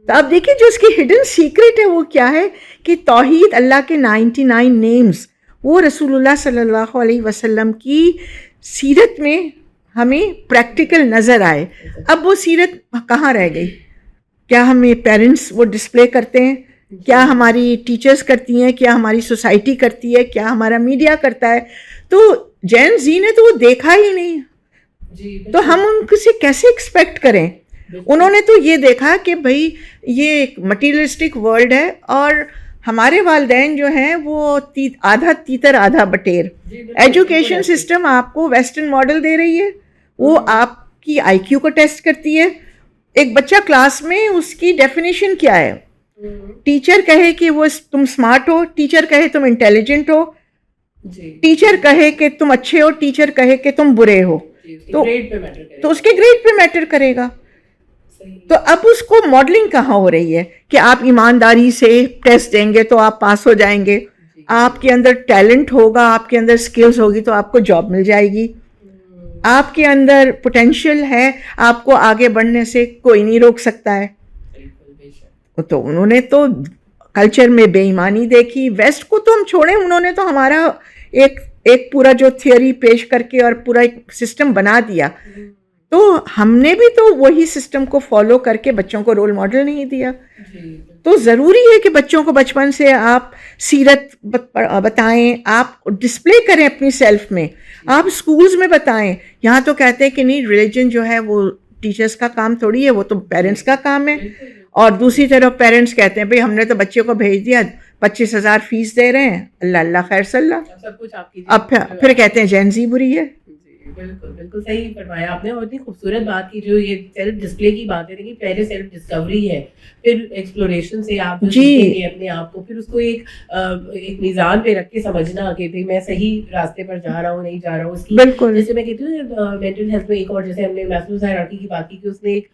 تو آپ دیکھیں جو اس کی ہڈن سیکرٹ ہے وہ کیا ہے, کہ توحید, اللہ کے 99 نیمز, وہ رسول اللہ صلی اللہ علیہ وسلم کی سیرت میں ہمیں پریکٹیکل نظر آئے. اب وہ سیرت کہاں رہ گئی؟ کیا ہمیں پیرنٹس وہ ڈسپلے کرتے ہیں, کیا ہماری ٹیچرز کرتی ہیں, کیا ہماری سوسائٹی کرتی ہے, کیا ہمارا میڈیا کرتا ہے؟ تو جین زی نے تو وہ دیکھا ہی نہیں, تو ہم ان سے کیسے ایکسپیکٹ کریں؟ انہوں نے تو یہ دیکھا کہ بھئی یہ ایک مٹیریلسٹک ورلڈ ہے, اور ہمارے والدین جو ہیں وہ آدھا تیتر آدھا بٹیر. ایجوکیشن سسٹم آپ کو ویسٹرن ماڈل دے رہی ہے, وہ آپ کی آئی کیو کو ٹیسٹ کرتی ہے. ایک بچہ کلاس میں اس کی ڈیفینیشن کیا ہے, ٹیچر کہے کہ وہ تم اسمارٹ ہو, ٹیچر کہے تم انٹیلیجنٹ ہو, ٹیچر کہے کہ تم اچھے ہو, ٹیچر کہے کہ تم برے ہو, تو اس کے گریڈ پہ میٹر کرے گا. تو اب اس کو ماڈلنگ کہاں ہو رہی ہے کہ آپ ایمانداری سے ٹیسٹ دیں گے تو آپ پاس ہو جائیں گے, آپ کے اندر ٹیلنٹ ہوگا, آپ کے اندر سکلز ہوگی تو آپ کو جاب مل جائے گی, آپ کے اندر پوٹینشیل ہے, آپ کو آگے بڑھنے سے کوئی نہیں روک سکتا ہے. تو انہوں نے تو کلچر میں بے ایمانی دیکھی. ویسٹ کو تو ہم چھوڑیں, انہوں نے تو ہمارا ایک پورا جو تھیوری پیش کر کے اور پورا ایک سسٹم بنا دیا, تو ہم نے بھی تو وہی سسٹم کو فالو کر کے بچوں کو رول ماڈل نہیں دیا. تو ضروری ہے کہ بچوں کو بچپن سے آپ سیرت بتائیں, آپ ڈسپلے کریں اپنی سیلف میں, آپ اسکولز میں بتائیں. یہاں تو کہتے ہیں کہ نہیں ریلیجن جو ہے وہ ٹیچرس کا کام تھوڑی ہے, وہ تو پیرنٹس کا کام ہے. اور دوسری طرف پیرنٹس کہتے ہیں بھئی ہم نے تو بچے کو بھیج دیا, 25,000 فیس دے رہے ہیں, اللہ اللہ خیر صلی اللہ, اب پھر کہتے ہیں جین زی بری ہے. بالکل بالکل صحیح فرمایا آپ نے. اور اتنی خوبصورت بات کی جو یہ سیلف ڈسپلے کی بات ہے کہ پہلے سیلف ڈسکوری ہے, پھر ایکسپلوریشن سے آپ سیکھیں گے اپنے آپ کو, پھر اس کو ایک میزان پہ رکھ کے سمجھنا کہ بھائی میں صحیح راستے پر جا رہا ہوں نہیں جا رہا ہوں. اس کی جیسے میں کہتی ہوں مینٹل ہیلتھ میں ایک اور جیسے ہم نے میسلوز ہائرارکی کی بات کی کہ اس نے ایک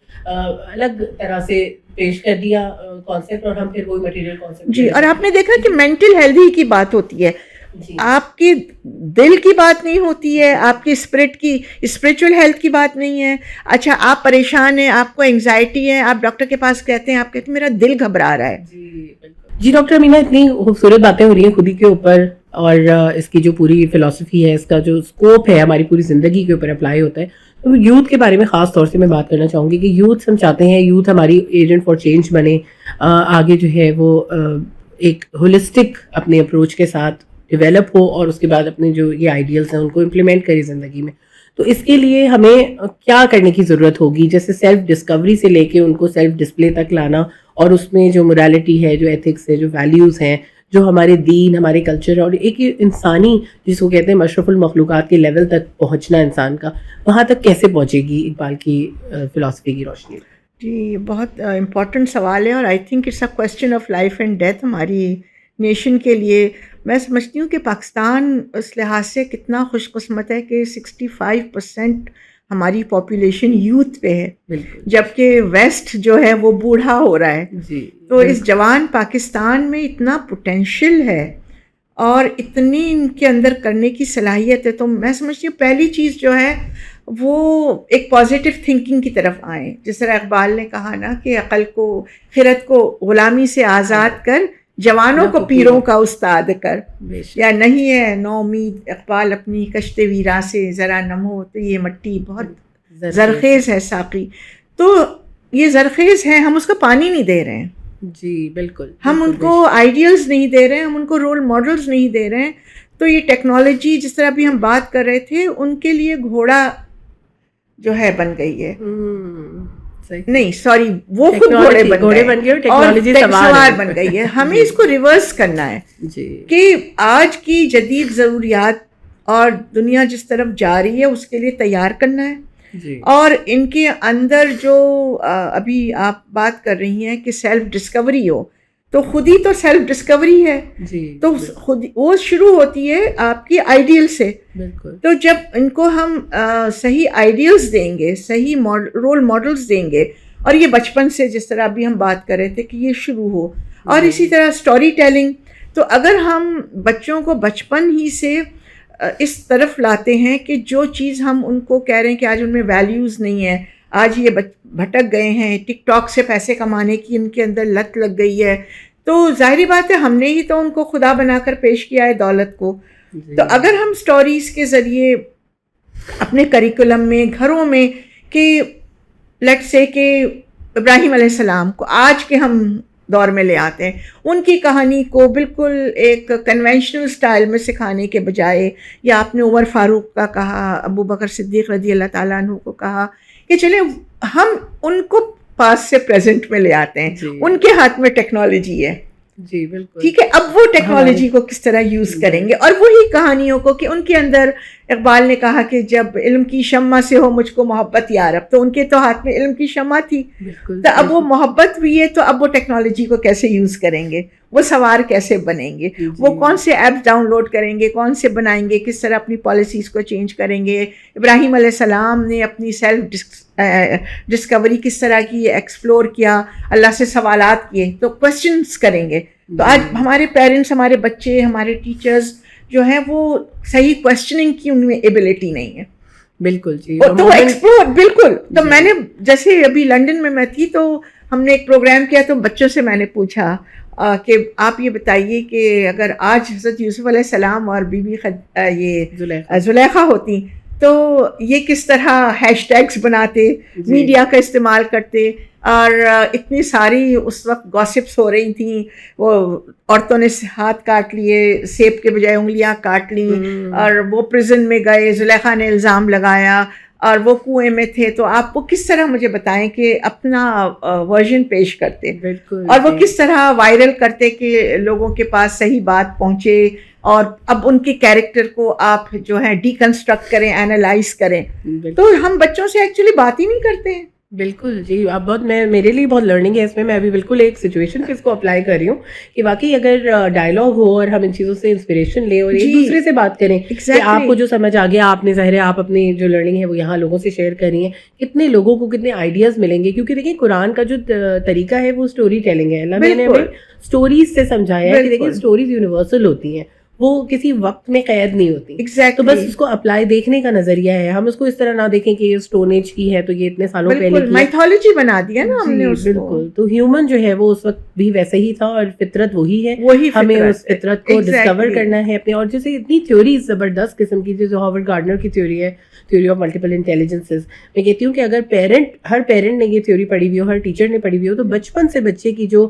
الگ طرح سے پیش کر دیا کانسیپٹ, اور ہم پھر وہی مٹیریل کانسیپٹ. جی, اور آپ نے دیکھا کہ مینٹل ہیلتھ کی بات ہوتی ہے, آپ کی دل کی بات نہیں ہوتی ہے, آپ کی اسپرچل ہیلتھ کی بات نہیں ہے. اچھا آپ پریشان ہیں, آپ کو انگزائٹی ہے, آپ ڈاکٹر کے پاس کہتے ہیں, آپ کہتے ہیں میرا دل گھبرا رہا ہے. جی ڈاکٹر امینا, اتنی خوبصورت باتیں ہو رہی ہیں خودی کے اوپر, اور اس کی جو پوری فلسفی ہے, اس کا جو اسکوپ ہے ہماری پوری زندگی کے اوپر اپلائی ہوتا ہے. تو یوتھ کے بارے میں خاص طور سے میں بات کرنا چاہوں گی کہ یوتھ ہم چاہتے ہیں یوتھ ہماری ایجنٹ فار چینج بنے, آگے جو ہے وہ ایک ہولسٹک اپنے اپروچ کے ساتھ ڈیولپ ہو, اور اس کے بعد اپنے جو یہ آئیڈیلس ہیں ان کو امپلیمنٹ کرے زندگی میں. تو اس کے لیے ہمیں کیا کرنے کی ضرورت ہوگی, جیسے سیلف ڈسکوری سے لے کے ان کو سیلف ڈسپلے تک لانا, اور اس میں جو morality ہے, جو ایتھکس ہے, جو ویلیوز ہیں, جو ہمارے دین, ہمارے کلچر, اور ایک انسانی جس کو کہتے ہیں مشرف المخلوقات کے لیول تک پہنچنا انسان کا, وہاں تک کیسے پہنچے گی اقبال کی فلسفی کی روشنی؟ جی, بہت امپورٹنٹ سوال ہے, اور I think it's a question of life and death ہماری نیشن کے لیے. میں سمجھتی ہوں کہ پاکستان اس لحاظ سے کتنا خوش قسمت ہے کہ 65% ہماری پاپولیشن یوتھ پہ ہے, جبکہ ویسٹ جو ہے وہ بوڑھا ہو رہا ہے. تو اس جوان پاکستان میں اتنا پوٹینشیل ہے اور اتنی ان کے اندر کرنے کی صلاحیت ہے. تو میں سمجھتی ہوں پہلی چیز جو ہے وہ ایک پازیٹیو تھنکنگ کی طرف آئیں. جس طرح اقبال نے کہا نا کہ عقل کو, خرد کو غلامی سے آزاد کر, جوانوں کو پیروں کا استاد کر. یا نہیں ہے نو امید اقبال اپنی کشت ویرا سے, ذرا نم ہو تو یہ مٹی بہت زرخیز ہے ساقی. تو یہ زرخیز ہے, ہم اس کا پانی نہیں دے رہے ہیں. جی بالکل, ہم ان کو آئیڈیلز نہیں دے رہے ہیں, ہم ان کو رول ماڈلز نہیں دے رہے ہیں. تو یہ ٹیکنالوجی جس طرح ابھی ہم بات کر رہے تھے, ان کے لیے گھوڑا جو ہے بن گئی ہے. نہیں سوری, وہ خود گھوڑے بن گئے اور ٹیکنالوجی سوار بن گئی ہے. ہمیں اس کو ریورس کرنا ہے کہ آج کی جدید ضروریات اور دنیا جس طرف جا رہی ہے اس کے لیے تیار کرنا ہے. اور ان کے اندر جو ابھی آپ بات کر رہی ہیں کہ سیلف ڈسکوری ہو, تو خود ہی تو سیلف ڈسکوری ہے. تو خود وہ شروع ہوتی ہے آپ کی آئیڈیل سے. تو جب ان کو ہم صحیح آئیڈیلز دیں گے, صحیح رول ماڈلز دیں گے, اور یہ بچپن سے جس طرح ابھی ہم بات کر رہے تھے کہ یہ شروع ہو, اور اسی طرح اسٹوری ٹیلنگ. تو اگر ہم بچوں کو بچپن ہی سے اس طرف لاتے ہیں کہ جو چیز ہم ان کو کہہ رہے ہیں کہ آج ان میں ویلیوز نہیں ہے, آج یہ بھٹک گئے ہیں, ٹک ٹاک سے پیسے کمانے کی ان کے اندر لت لگ گئی ہے, تو ظاہری بات ہے ہم نے ہی تو ان کو خدا بنا کر پیش کیا ہے دولت کو. تو اگر ہم سٹوریز کے ذریعے اپنے کریکولم میں, گھروں میں, کہ لیٹس سے کہ ابراہیم علیہ السلام کو آج کے ہم دور میں لے آتے ہیں, ان کی کہانی کو بالکل ایک کنونشنل سٹائل میں سکھانے کے بجائے, یا آپ نے عمر فاروق کا کہا, ابو بکر صدیق رضی اللہ تعالیٰ عنہ کو کہا کہ چلے ہم ان کو پاس سے پریزنٹ میں لے آتے ہیں. ان کے ہاتھ میں ٹیکنالوجی ہے, جی بالکل ٹھیک ہے, اب وہ ٹیکنالوجی کو کس طرح یوز کریں گے, اور وہی کہانیوں کو کہ ان کے اندر اقبال نے کہا کہ جب علم کی شمع سے ہو مجھ کو محبت یارب, تو ان کے تو ہاتھ میں علم کی شمع تھی. تو اب وہ محبت ہوئی ہے, تو اب وہ ٹیکنالوجی کو کیسے یوز کریں گے, وہ سوار کیسے بنیں گے, وہ کون سے ایپس ڈاؤن لوڈ کریں گے, کون سے بنائیں گے, کس طرح اپنی پالیسیز کو چینج کریں گے. ابراہیم علیہ السلام نے اپنی سیلف ڈسکوری کس طرح کی, ایکسپلور کیا, اللہ سے سوالات کیے, تو کوشچنس کریں گے. تو آج ہمارے پیرنٹس, ہمارے بچے, ہمارے ٹیچرز جو ہیں وہ صحیح کوشچننگ کی ان میں ایبلٹی نہیں ہے. بالکل جی, تو ایکسپلور بالکل. تو میں نے جیسے ابھی لنڈن میں تھی, تو ہم نے ایک پروگرام کیا, تو بچوں سے میں نے پوچھا کہ آپ یہ بتائیے کہ اگر آج حضرت یوسف علیہ السلام اور بی بی یہ زلیخا ہوتی تو یہ کس طرح ہیش ٹیگس بناتے, میڈیا کا استعمال کرتے, اور اتنی ساری اس وقت گاسپس ہو رہی تھیں, وہ عورتوں نے ہاتھ کاٹ لیے, سیب کے بجائے انگلیاں کاٹ لیں, اور وہ پرزن میں گئے, زلیخا نے الزام لگایا, اور وہ کنویں میں تھے, تو آپ وہ کس طرح مجھے بتائیں کہ اپنا ورژن پیش کرتے, بالکل, اور وہ کس طرح وائرل کرتے کہ لوگوں کے پاس صحیح بات پہنچے, اور اب ان کے کیریکٹر کو آپ جو ہے ڈی کنسٹرکٹ کریں, اینالائز کریں. تو ہم بچوں سے ایکچولی بات ہی نہیں کرتے ہیں. بالکل جی, اب بہت میرے لیے بہت لرننگ ہے اس میں. میں ابھی بالکل ایک سچویشن پہ اس کو اپلائی کر رہی ہوں کہ واقعی اگر ڈائلاگ ہو اور ہم ان چیزوں سے انسپریشن لیں اور ایک دوسرے سے بات کریں کہ آپ کو جو سمجھ آ گیا, آپ نے ظاہر ہے آپ اپنی جو لرننگ ہے وہ یہاں لوگوں سے شیئر کر رہی ہیں, کتنے لوگوں کو کتنے آئیڈیاز ملیں گے. کیونکہ دیکھیں قرآن کا جو طریقہ ہے وہ اسٹوری ٹیلنگ ہے. اللہ نے ہمیں اسٹوریز سے سمجھایا ہے کہ دیکھیں اسٹوریز یونیورسل ہوتی ہیں, وہ کسی وقت میں قید نہیں ہوتی. تو بس اس کو اپلائی دیکھنے کا نظریہ ہے. ہم اس کو اس طرح نہ دیکھیں کہ یہ اسٹون ایج کی ہے تو یہ اتنے سالوں پہلے کی مائتھولوجی بنا دیا نا ہم نے اس کو. بالکل, تو ہیومن جو ہے وہ اس وقت بھی ویسے ہی تھا اور فطرت وہی ہے, ہمیں اس فطرت کو ڈسکور کرنا ہے اپنے. اور جیسے اتنی تھیوریز زبردست قسم کی جو ہاورڈ گارڈنر کی تھیوری ہے, تھیوری آف ملٹیپل انٹیلیجنسز, میں کہتی ہوں کہ اگر ہر پیرنٹ نے یہ تھیوری پڑھی ہوئی ہو, ہر ٹیچر نے پڑھی ہوئی ہو, تو بچپن سے بچے کی جو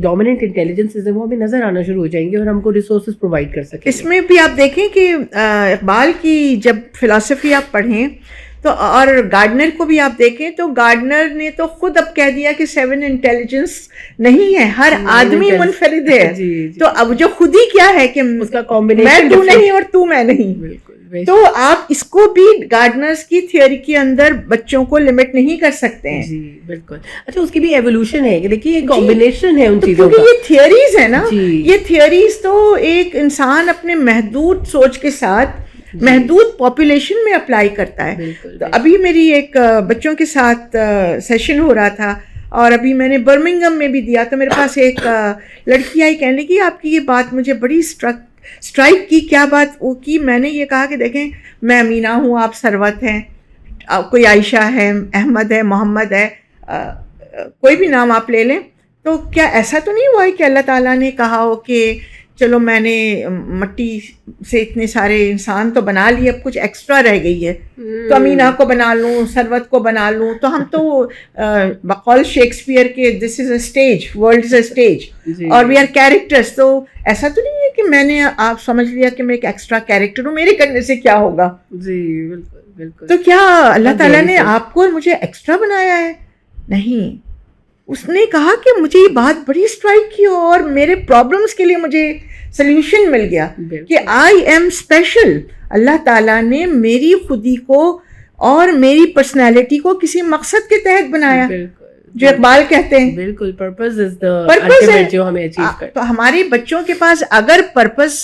ڈومیننٹ انٹیلیجنسز ہیں وہ ہمیں نظر آنا شروع ہو جائیں گے اور ہم کو ریسورسز پرووائڈ کر سکیں. اس میں بھی آپ دیکھیں کہ اقبال کی جب فلسفی آپ پڑھیں تو, اور گارڈنر کو بھی آپ دیکھیں تو گارڈنر نے تو خود اب کہہ دیا کہ 7 انٹیلیجنس نہیں ہے, ہر آدمی منفرد ہے. تو اب جو خود ہی کیا ہے کہ اس کا کمبینیشن میں تو نہیں اور تو میں نہیں. تو آپ اس کو بھی گارڈنرز کی تھیوری کے اندر بچوں کو لمٹ نہیں کر سکتے ہیں. جی بالکل. اچھا, اس کی بھی ایوولوشن ہے کہ دیکھیے یہ کمبینیشن ہے ان چیزوں کا. یہ تھیوریز ہے نا, یہ تھیوریز تو ایک انسان اپنے محدود سوچ کے ساتھ محدود پاپولیشن میں اپلائی کرتا ہے. تو ابھی میری ایک بچوں کے ساتھ سیشن ہو رہا تھا, اور ابھی میں نے برمنگم میں بھی دیا, تو میرے پاس ایک لڑکی آئی کہنے لگی آپ کی یہ بات مجھے بڑی اسٹرائک کی. کیا بات وہ کی؟ میں نے یہ کہا کہ دیکھیں میں امینہ ہوں, آپ ثروت ہیں, کوئی عائشہ ہے, احمد ہے, محمد ہے, کوئی بھی نام آپ لے لیں, تو کیا ایسا تو نہیں ہوا ہے کہ اللہ تعالیٰ نے کہا ہو کہ چلو میں نے مٹی سے اتنے سارے انسان تو بنا لیے, اب کچھ ایکسٹرا رہ گئی ہے تو امینہ کو بنا لوں, ثروت کو بنا لوں. تو ہم تو بقول شیکسپیئر کے this is a stage, world is a stage, اور وی آر کیریکٹرس. تو ایسا تو نہیں ہے کہ میں نے آپ سمجھ لیا کہ میں ایک ایکسٹرا کیریکٹر ہوں, میرے کرنے سے کیا ہوگا. جی بالکل بالکل. تو کیا اللہ تعالیٰ نے آپ کو اور مجھے ایکسٹرا بنایا ہے؟ نہیں. اس نے کہا کہ مجھے یہ بات بڑی اسٹرائک کی اور میرے پرابلمس کے لیے مجھے سلیوشن مل گیا کہ آئی ایم اسپیشل. اللہ تعالیٰ نے میری خودی کو اور میری پرسنالٹی کو کسی مقصد کے تحت بنایا, جو اقبال کہتے ہیں بالکل پرپز از دی الٹیمیٹ جو ہمیں اچیو کرنا. تو ہمارے بچوں کے پاس اگر پرپز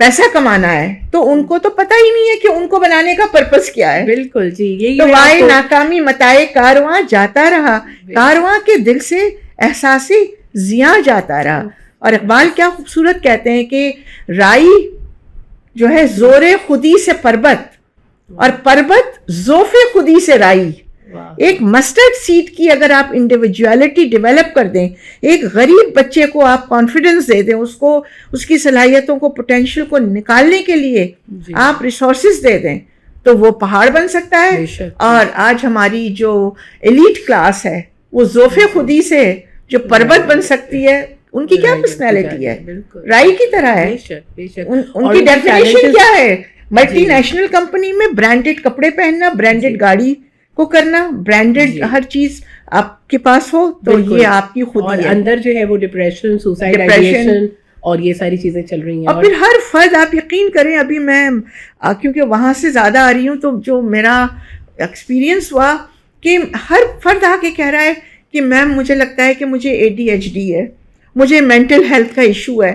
پیسہ کمانا ہے تو ان کو تو پتہ ہی نہیں ہے کہ ان کو بنانے کا پرپز کیا ہے. بالکل جی. یہی تو وائے ناکامی متائے کارواں جاتا رہا, کارواں کے دل سے احساسی زیاں جاتا رہا. اور اقبال کیا خوبصورت کہتے ہیں کہ رائی جو ہے زور خودی سے پربت, اور پربت ذوف خودی سے رائی. ایک مسٹرڈ سیڈ کی اگر آپ انڈیویجویلٹی ڈیولپ کر دیں, ایک غریب بچے کو آپ کانفیڈنس دے دیں, اس کو اس کی صلاحیتوں کو پوٹینشیل کو نکالنے کے لیے آپ ریسورسز دے دیں, تو وہ پہاڑ بن سکتا ہے. اور آج ہماری جو ایلیٹ کلاس ہے وہ ذوف خودی سے جو پربت بن سکتی ہے, ان کی کیا پرسنالٹی ہے, رائی کی طرح ہے. ان کی ڈیفینیشن کیا ہے؟ ملٹی نیشنل کمپنی میں برانڈیڈ کپڑے پہننا, برانڈیڈ گاڑی کو کرنا, برانڈیڈ ہر چیز آپ کے پاس ہو, تو یہ آپ کی خود اور اندر جو ہے وہ ڈپریشن, سوسائڈائزیشن اور یہ ساری چیزیں چل رہی ہیں. اور پھر ہر فرد, آپ یقین کریں, ابھی میں کیونکہ وہاں سے زیادہ آ رہی ہوں, تو جو میرا ایکسپیرینس ہوا کہ ہر فرد آ کے کہہ رہا ہے کہ میم مجھے لگتا ہے کہ مجھے ADHD ہے, مجھے مینٹل ہیلتھ کا ایشو ہے.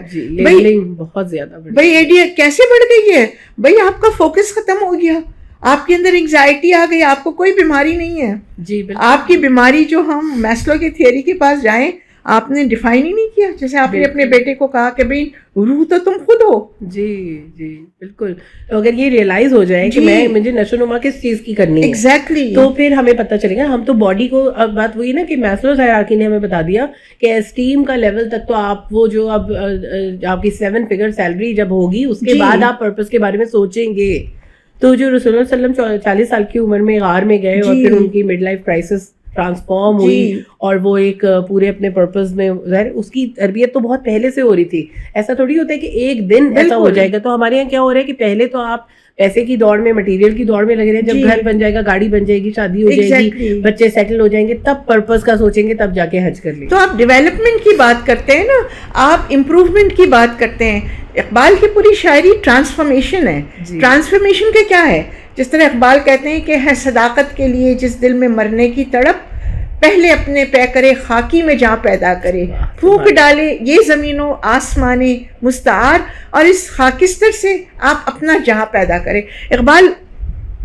بہت زیادہ بھائی ADHD کیسے بڑھ گئی ہے؟ بھائی آپ کا فوکس ختم ہو گیا, آپ کے اندر انگزائٹی آ گئی, آپ کو کوئی بیماری نہیں ہے. جی آپ کی بیماری جو ہم میسلو کی تھیوری کے پاس جائیں, آپ نے ڈیفائن ہی نہیں کیا. جیسے آپ نے اپنے بیٹے کو کہا کہ بھائی روح تو تم خود ہو. جی جی بالکل. اگر یہ ریئلائز ہو جائے کہ مجھے نشو نما کس چیز کی کرنی ہے, ایگزیکٹلی, تو پھر ہمیں پتہ چلے گا. ہم تو باڈی کو, اب بات وہی نا کہ میسلوز ہائرارکی نے ہمیں بتا دیا کہ اسٹیم کا لیول تک تو آپ وہ جو اب آپ کی 7 فگر سیلری جب ہوگی اس کے بعد آپ پرپز کے بارے میں سوچیں گے. تو جو رسول اللہ صلی اللہ علیہ وسلم 40 سال کی عمر میں غار میں گئے اور پھر ان کی مڈ لائف کرائسس ٹرانسفارم ہوئی اور وہ ایک پورے اپنے پرپز میں اس کی تربیت تو بہت پہلے سے ہو رہی تھی. ایسا تھوڑی ہوتا ہے کہ ایک دن ایسا ہو جائے گا. تو ہمارے یہاں کیا ہو رہا ہے کہ پہلے تو آپ پیسے کی دوڑ میں, مٹیریل کی دوڑ میں لگے رہے, جب گھر بن جائے گا, گاڑی بن جائے گی, شادی ہو جائے گی, بچے سیٹل ہو جائیں گے, تب پرپز کا سوچیں گے, تب جا کے حج کر لیں. تو آپ ڈیولپمنٹ کی بات کرتے ہیں نا, آپ امپروومنٹ کی بات کرتے ہیں. اقبال کی پوری شاعری ٹرانسفارمیشن ہے. ٹرانسفارمیشن کا کیا ہے؟ جس طرح اقبال کہتے ہیں کہ ہے صداقت کے لیے جس دل میں مرنے کی تڑپ, پہلے اپنے پے کرے خاکی میں جہاں پیدا کرے, پھونک ڈالے یہ زمین و آسمان مستعار, اور اس خاکستر سے آپ اپنا جہاں پیدا کرے. اقبال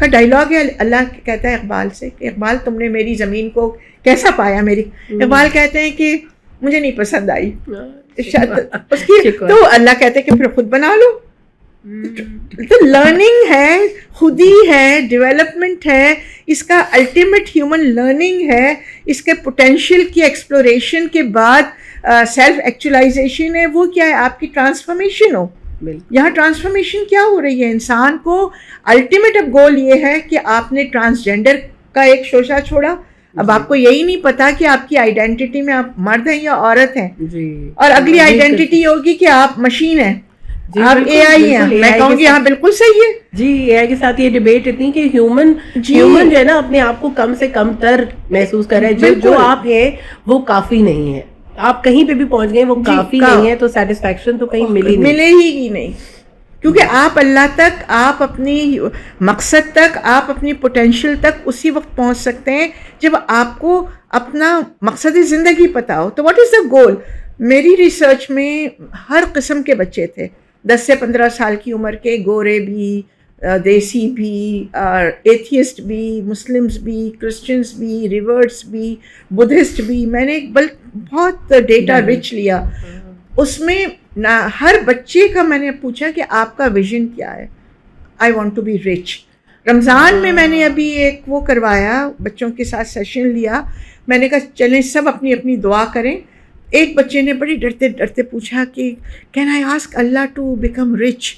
کا ڈائلاگ ہے, اللہ کہتا ہے اقبال سے کہ اقبال تم نے میری زمین کو کیسا پایا. میری اقبال کہتے ہیں کہ مجھے نہیں پسند آئی اس کی, تو اللہ کہتے ہیں کہ پھر خود بنا لو. تو لرننگ ہے, خودی ہے, ڈیولپمنٹ ہے, اس کا الٹیمیٹ ہیومن لرننگ ہے, اس کے پوٹینشیل کی ایکسپلوریشن کے بعد سیلف ایکچولائزیشن ہے. وہ کیا ہے؟ آپ کی ٹرانسفارمیشن ہو. یہاں ٹرانسفارمیشن کیا ہو رہی ہے؟ انسان کو الٹیمیٹ اب گول یہ ہے کہ آپ نے ٹرانسجینڈر کا ایک شوشہ چھوڑا. اب آپ کو یہی نہیں پتا کہ آپ کی آئیڈینٹی میں آپ مرد ہیں یا عورت ہیں, اور اگلی آئیڈینٹی ہوگی کہ آپ مشین ہیں, آپ اے آئی ہیں. میں کہوں گی ہاں بالکل صحیح ہے. جی, اے آئی کے ساتھ یہ ڈبیٹ اتنی کہ ہیومن جو ہے نا اپنے آپ کو کم سے کم تر محسوس کر رہا ہے. جو آپ ہیں وہ کافی نہیں ہے. آپ کہیں پہ بھی پہنچ گئے, وہ کافی نہیں ہے, تو سیٹسفیکشن تو کہیں ملے ہی نہیں. کیونکہ آپ اللہ تک, آپ اپنی مقصد تک, آپ اپنی پوٹینشیل تک اسی وقت پہنچ سکتے ہیں جب آپ کو اپنا مقصد زندگی پتہ ہو. تو واٹ از دا گول؟ میری ریسرچ میں ہر قسم کے بچے تھے, 10 سے 15 سال کی عمر کے, گورے بھی, دیسی بھی, ایتھیسٹ بھی, مسلمز بھی, کرسچنز بھی, ریورٹس بھی, بدھسٹ بھی. میں نے ایک بہت ڈیٹا رچ لیا. اس میں ہر بچے کا میں نے پوچھا کہ آپ کا ویژن کیا ہے. I want to be rich. Ramzan میں نے ابھی ایک وہ کروایا, بچوں کے ساتھ سیشن لیا. میں نے کہا چلیں سب اپنی اپنی دعا کریں. ایک بچے نے بڑی ڈرتے ڈرتے پوچھا کہ can I ask Allah to become rich.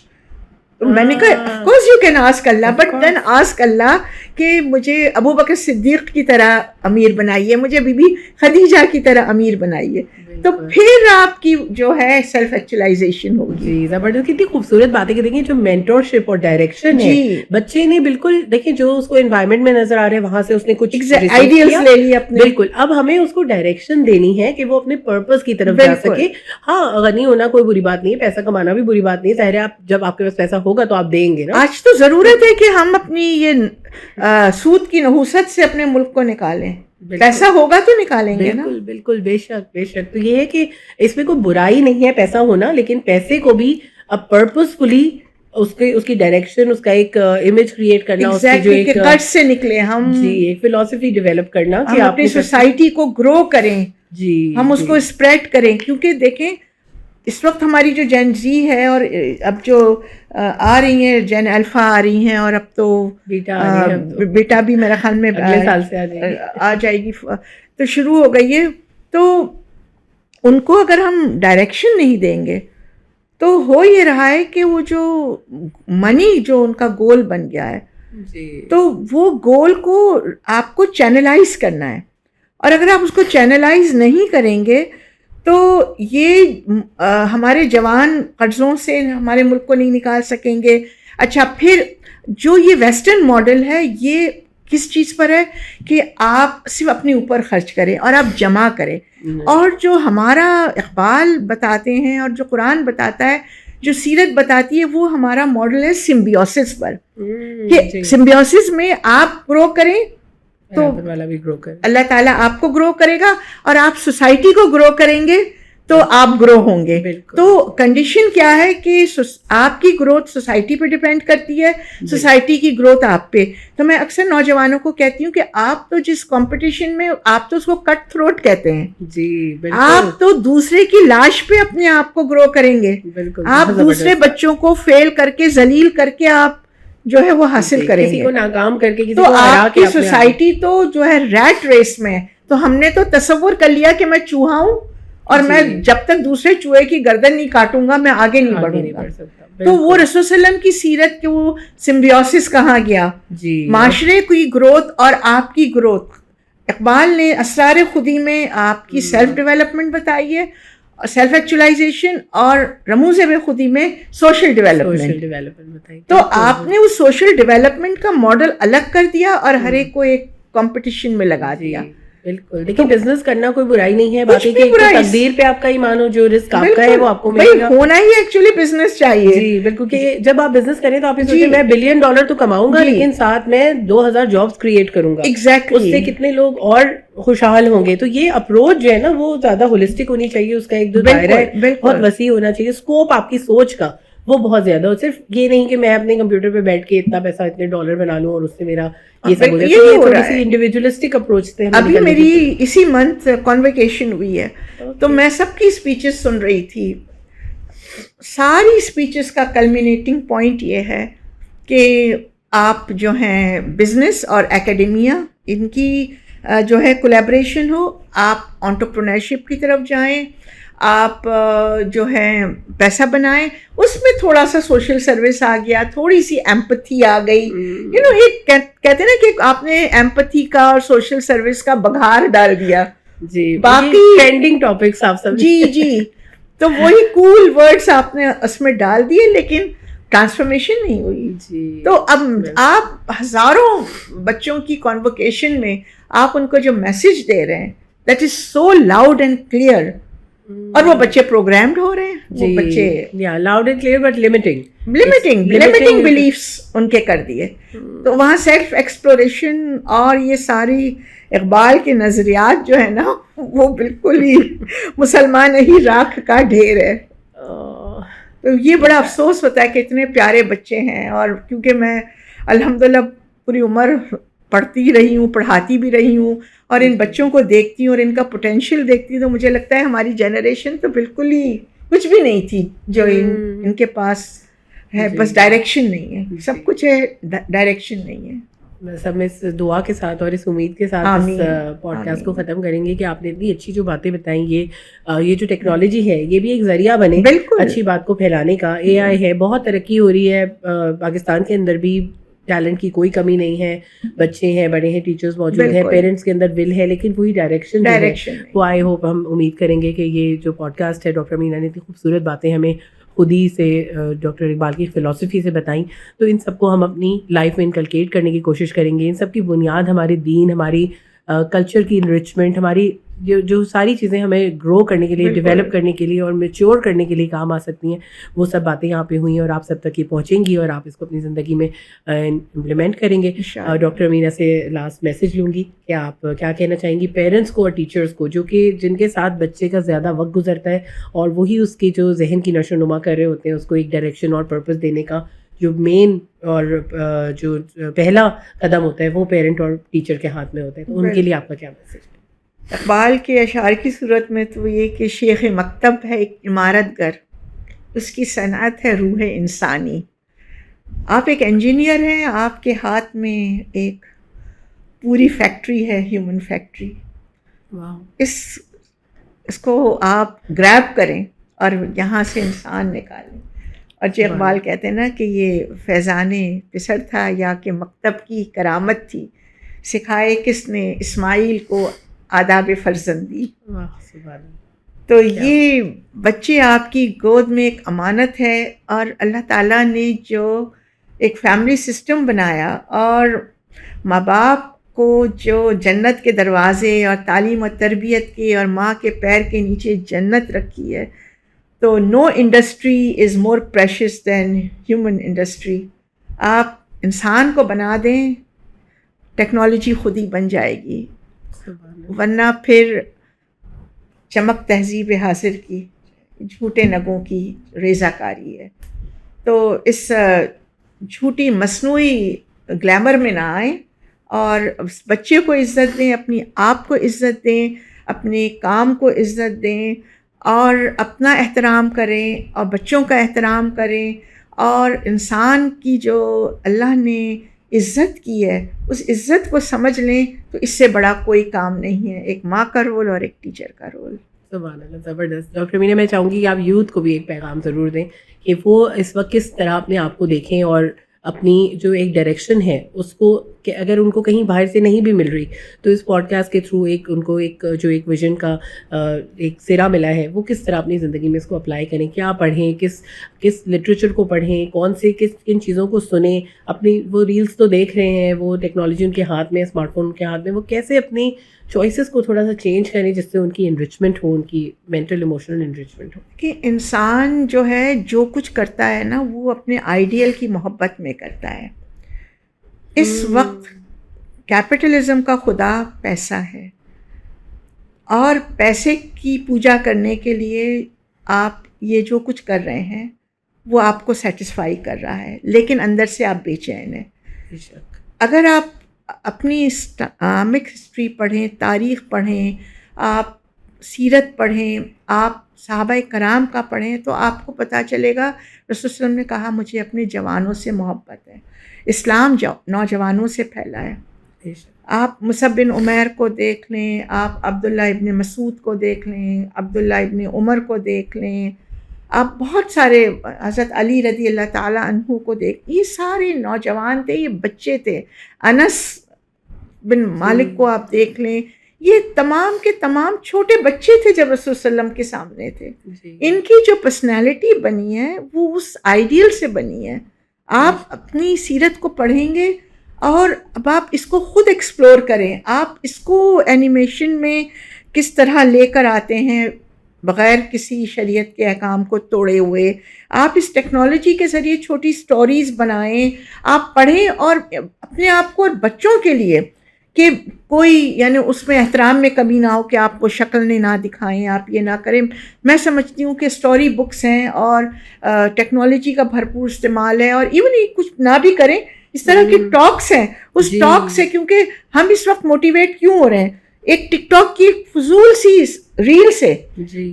میں نے کہا of course you can ask Allah, but then ask Allah کہ مجھے ابو بکر صدیق کی طرح امیر بنائیے, مجھے بی بی خدیجہ کی طرح امیر بنائیے, تو پھر آپ کی جو ہے سیلف ایکچولائزیشن ہوگی. جی زبردست. کتنی خوبصورت باتیں کہ دیکھیں جو مینٹورشپ اور ڈائریکشن ہے, بچے نے بالکل دیکھیں جو اس کو انوائرمنٹ میں نظر آ رہا ہے وہاں سے اس نے کچھ آئیڈیلز لے لی اپنے. بالکل. اب ہمیں اس کو ڈائریکشن دینی ہے کہ وہ اپنے پرپز کی طرف جا سکے. ہاں غنی ہونا کوئی بری بات نہیں ہے, پیسہ کمانا بھی بری بات نہیں ہے. ظاہر ہے آپ جب آپ کے پاس پیسہ ہوگا تو آپ دیں گے نا. آج تو ضرورت ہے کہ ہم اپنی یہ سود کی نحوست سے اپنے ملک کو نکالیں. پیسہ ہوگا تو نکالیں گے نا. بالکل بالکل, بے شک بے شک. تو یہ ہے کہ اس میں کوئی برائی نہیں ہے پیسہ ہونا, لیکن پیسے کو بھی اب پرپزفلی اس کی ڈائریکشن, اس کا ایک امیج کریٹ کرنا, اس کی جو ایک قرض سے نکلے ہم, جی ایک فلسفی ڈیولپ کرنا کہ آپ اپنی سوسائٹی کو گرو کریں, جی ہم اس کو اسپریڈ کریں. کیونکہ دیکھیں اس وقت ہماری جو جین زی ہے, اور اب جو آ رہی ہیں جین الفا آ رہی ہیں, اور اب تو بیٹا بھی میرا خیال میں اگلے سال سے آ جائے گی, تو شروع ہو گئی ہے. تو ان کو اگر ہم ڈائریکشن نہیں دیں گے تو ہو یہ رہا ہے کہ وہ جو منی جو ان کا گول بن گیا ہے, تو وہ گول کو آپ کو چینلائز کرنا ہے. اور اگر آپ اس کو چینلائز نہیں کریں گے تو یہ ہمارے جوان قرضوں سے ہمارے ملک کو نہیں نکال سکیں گے. اچھا, پھر جو یہ ویسٹرن ماڈل ہے یہ کس چیز پر ہے کہ آپ صرف اپنے اوپر خرچ کریں اور آپ جمع کریں. اور جو ہمارا اقبال بتاتے ہیں اور جو قرآن بتاتا ہے, جو سیرت بتاتی ہے, وہ ہمارا ماڈل ہے سمبیوسس پر, کہ سمبیوسس میں آپ گرو کریں تو اللہ تعالیٰ آپ کو گرو کرے گا, اور آپ سوسائٹی کو گرو کریں گے تو آپ گرو ہوں گے. تو کنڈیشن کیا ہے کہ آپ کی گروتھ سوسائٹی پہ ڈیپینڈ کرتی ہے, سوسائٹی کی گروتھ آپ پہ. تو میں اکثر نوجوانوں کو کہتی ہوں کہ آپ تو جس کمپٹیشن میں, آپ تو اس کو کٹ تھروٹ کہتے ہیں, جی آپ تو دوسرے کی لاش پہ اپنے آپ کو گرو کریں گے. آپ دوسرے بچوں کو فیل کر کے, ذلیل کر کے آپ جو ہے وہ حاصل کریں گے, کسی کو ناکام کر کے, تو آپ کی سوسائٹی تو جو ہے ریٹ ریس میں. تو ہم نے تو تصور کر لیا کہ میں چوہا ہوں, اور میں جب تک دوسرے چوہے کی گردن نہیں کاٹوں گا میں آگے نہیں بڑھوں گا. تو وہ رسول صلی اللہ علیہ وسلم کی سیرت کے وہ سمبیوسس کہاں گیا, معاشرے کی گروتھ اور آپ کی گروتھ, اقبال نے اسرار خودی میں آپ کی سیلف ڈیولپمنٹ بتائی ہے, سیلف ایکچولائزیشن, اور رموز بے خودی میں سوشل ڈیولپمنٹ. تو آپ نے اس سوشل ڈیولپمنٹ کا ماڈل الگ کر دیا اور ہر ایک کو ایک کمپٹیشن میں لگا دیا. بالکل. دیکھیے بزنس کرنا کوئی برائی نہیں ہے, باقی کہ تقدیر پہ آپ کا ہی مانو, جو رزق آپ کا ہے وہ آپ کو ملے گا. ہونا ہی ایکچولی بزنس چاہیے. جی بالکل, کہ جب آپ بزنس کریں تو آپ یہ سوچیں میں $1 بلین تو کماؤں گا, لیکن ساتھ میں 2000 جابس کریٹ کروں گا. ایگزیکٹلی. اس سے کتنے لوگ اور خوشحال ہوں گے. تو یہ اپروچ جو ہے نا وہ زیادہ ہولسٹک ہونی چاہیے, اس کا ایک جو دائرہ ہے بہت وسیع ہونا چاہیے, اسکوپ آپ کی سوچ کا وہ بہت زیادہ ہو. صرف یہ نہیں کہ میں اپنے کمپیوٹر پہ بیٹھ کے اتنا پیسہ اتنے $, بنا لوں اور اس سے میرا یہ سب ہو جائے. یہ تھوڑی سی انڈیویجولسٹک اپروچ سے ابھی میری اسی منتھ کانویکیشن ہوئی ہے, تو میں سب کی اسپیچز سن رہی تھی. ساری اسپیچز کا کلمینیٹنگ پوائنٹ یہ ہے کہ آپ جو ہیں بزنس اور ایکیڈیمیا ان کی جو ہے کولیبریشن ہو, آپ انٹرپرینورشپ کی طرف جائیں, آپ جو ہے پیسہ بنائیں. اس میں تھوڑا سا سوشل سروس آ گیا, تھوڑی سی ایمپتھی آ گئی. ایک کہتے ہیں نا کہ آپ نے ایمپتھی کا اور سوشل سروس کا بگھار ڈال دیا. جی باقی ٹرینڈنگ ٹاپکس آپ سب. جی تو وہی کول ورڈس آپ نے اس میں ڈال دیے, لیکن ٹرانسفارمیشن نہیں ہوئی. جی تو اب آپ ہزاروں بچوں کی کانووکیشن میں آپ ان کو جو میسج دے رہے ہیں that is so loud and clear, اور وہ بچے پروگرامڈ ہو رہے ہیں. وہ بچے loud and clear but limiting beliefs ان کے کر دیے. تو وہاں سیلف ایکسپلوریشن اور یہ ساری اقبال کے نظریات جو ہے نا وہ بالکل ہی مسلمان ہی راکھ کا ڈھیر ہے. تو یہ بڑا افسوس ہوتا ہے کہ اتنے پیارے بچے ہیں, اور کیونکہ میں الحمدللہ پوری عمر پڑھتی رہی ہوں, پڑھاتی بھی رہی ہوں, اور ان بچوں کو دیکھتی ہوں اور ان کا پوٹینشیل دیکھتی ہوں, تو مجھے لگتا ہے ہماری جنریشن تو بالکل ہی کچھ بھی نہیں تھی جو ان کے پاس ہے. بس ڈائریکشن نہیں ہے, سب کچھ ہے, ڈائریکشن نہیں ہے. بس ہم اس دعا کے ساتھ اور اس امید کے ساتھ اس پوڈ کاسٹ کو ختم کریں گے کہ آپ نے اتنی اچھی جو باتیں بتائیں, یہ جو ٹیکنالوجی ہے یہ بھی ایک ذریعہ بنے اچھی بات کو پھیلانے کا. اے آئی ہے, بہت ترقی ہو رہی ہے پاکستان کے اندر بھی, ٹیلنٹ کی کوئی کمی نہیں ہے, بچے ہیں, بڑے ہیں, ٹیچرز موجود ہیں, پیرنٹس کے اندر ول ہے, لیکن وہی ڈائریکشن وہ آئی ہوپ ہم امید کریں گے کہ یہ جو پوڈ کاسٹ ہے, ڈاکٹر امینا نے اتنی خوبصورت باتیں ہمیں خودی سے ڈاکٹر اقبال کی فلاسفی سے بتائیں, تو ان سب کو ہم اپنی لائف میں انکلکیٹ کرنے کی کوشش کریں گے. ان سب کی بنیاد ہمارے دین, ہماری کلچر کی انرچمنٹ, ہماری جو ساری چیزیں ہمیں گرو کرنے کے لیے, ڈیولپ کرنے کے لیے اور میچور کرنے کے لیے کام آ سکتی ہیں, وہ سب باتیں یہاں پہ ہوئی ہیں اور آپ سب تک یہ پہنچیں گی اور آپ اس کو اپنی زندگی میں امپلیمنٹ کریں گے. ڈاکٹر امینا سے لاسٹ میسج لوں گی کہ آپ کیا کہنا چاہیں گی پیرنٹس کو اور ٹیچرس کو, جو کہ جن کے ساتھ بچے کا زیادہ وقت گزرتا ہے اور وہی اس کی جو ذہن کی نشو و نما کر رہے ہوتے ہیں, اس کو ایک ڈائریکشن اور پرپز دینے کا جو مین اور جو پہلا قدم ہوتا ہے وہ پیرنٹ اور ٹیچر کے ہاتھ میں ہوتا ہے, تو ان کے لیے آپ کا کیا میسج ہے؟ اقبال کے اشعار کی صورت میں تو یہ کہ شیخ مکتب ہے ایک عمارت گر, اس کی صنعت ہے روح انسانی. آپ ایک انجینئر ہیں, آپ کے ہاتھ میں ایک پوری فیکٹری ہے, ہیومن فیکٹری. اس کو آپ گریب کریں اور یہاں سے انسان نکالیں. اور جو اقبال کہتے ہیں نا کہ یہ فیضان پسر تھا یا کہ مکتب کی کرامت تھی, سکھائے کس نے اسماعیل کو آداب فرزندی. تو یہ بچے آپ کی گود میں ایک امانت ہے, اور اللہ تعالیٰ نے جو ایک فیملی سسٹم بنایا اور ماں باپ کو جو جنت کے دروازے اور تعلیم و تربیت کے اور ماں کے پیر کے نیچے جنت رکھی ہے, تو no industry is more precious than human industry. آپ انسان کو بنا دیں, ٹیکنالوجی خود ہی بن جائے گی, ورنہ پھر چمک تہذیب حاضر کی جھوٹے نگوں کی ریزہ کاری ہے. تو اس جھوٹی مصنوعی گلیمر میں نہ آئیں اور بچے کو عزت دیں, اپنی آپ کو عزت دیں, اپنے کام کو عزت دیں, اور اپنا احترام کریں اور بچوں کا احترام کریں, اور انسان کی جو اللہ نے عزت کی ہے اس عزت کو سمجھ لیں. تو اس سے بڑا کوئی کام نہیں ہے, ایک ماں کا رول اور ایک ٹیچر کا رول. سبحان اللہ, زبردست. ڈاکٹر امینا, میں چاہوں گی کہ آپ یوتھ کو بھی ایک پیغام ضرور دیں کہ وہ اس وقت کس طرح اپنے آپ کو دیکھیں اور اپنی جو ایک ڈائریکشن ہے اس کو کہ اگر ان کو کہیں باہر سے نہیں بھی مل رہی تو اس پوڈ کاسٹ کے تھرو ایک ان کو ایک جو ایک ویژن کا ایک سرا ملا ہے وہ کس طرح اپنی زندگی میں اس کو اپلائی کریں, کیا پڑھیں, کس لٹریچر کو پڑھیں, کن چیزوں کو سنیں, اپنی وہ ریلس تو دیکھ رہے ہیں, وہ ٹیکنالوجی ان کے ہاتھ میں, اسمارٹ فون ان کے ہاتھ میں, وہ کیسے اپنی چوائسیز کو تھوڑا سا چینج کریں جس سے ان کی انرچمنٹ ہو, ان کی مینٹل ایموشنل انرچمنٹ ہو. کہ انسان جو ہے جو کچھ کرتا ہے نا وہ اپنے آئیڈیل کی محبت میں کرتا ہے. اس وقت کیپٹلزم کا خدا پیسہ ہے اور پیسے کی پوجا کرنے کے لیے آپ یہ جو کچھ کر رہے ہیں وہ آپ کو سیٹسفائی کر رہا ہے, لیکن اندر سے آپ بے چین ہیں. اگر آپ اپنی اسلامک ہسٹری پڑھیں, تاریخ پڑھیں, آپ سیرت پڑھیں, آپ صحابہ کرام کا پڑھیں تو آپ کو پتہ چلے گا رسول صلی اللہ علیہ وسلم نے کہا مجھے اپنے جوانوں سے محبت ہے. اسلام نوجوانوں سے پھیلا ہے. آپ مصعب بن عمیر کو دیکھ لیں, آپ عبداللہ ابن مسعود کو دیکھ لیں, عبداللہ ابن عمر کو دیکھ لیں, آپ بہت سارے حضرت علی رضی اللہ تعالیٰ عنہ کو یہ سارے نوجوان تھے, یہ بچے تھے. انس بن مالک کو آپ دیکھ لیں, یہ تمام کے تمام چھوٹے بچے تھے جب رسول صلی اللہ علیہ وسلم کے سامنے تھے. ان کی جو پرسنالٹی بنی ہے وہ اس آئیڈیل سے بنی ہے. آپ اپنی سیرت کو پڑھیں گے اور اب آپ اس کو خود ایکسپلور کریں, آپ اس کو اینیمیشن میں کس طرح لے کر آتے ہیں بغیر کسی شریعت کے احکام کو توڑے ہوئے. آپ اس ٹیکنالوجی کے ذریعے چھوٹی سٹوریز بنائیں, آپ پڑھیں اور اپنے آپ کو اور بچوں کے لیے کہ کوئی یعنی اس میں احترام میں کمی نہ ہو کہ آپ کو شکل نے نہ دکھائیں, آپ یہ نہ کریں. میں سمجھتی ہوں کہ سٹوری بکس ہیں اور ٹیکنالوجی کا بھرپور استعمال ہے, اور ایون کچھ نہ بھی کریں اس طرح کی ٹاکس ہیں, اس ٹاک سے, کیونکہ ہم اس وقت موٹیویٹ کیوں ہو رہے ہیں ایک ٹک ٹاک کی فضول سی ریل سے,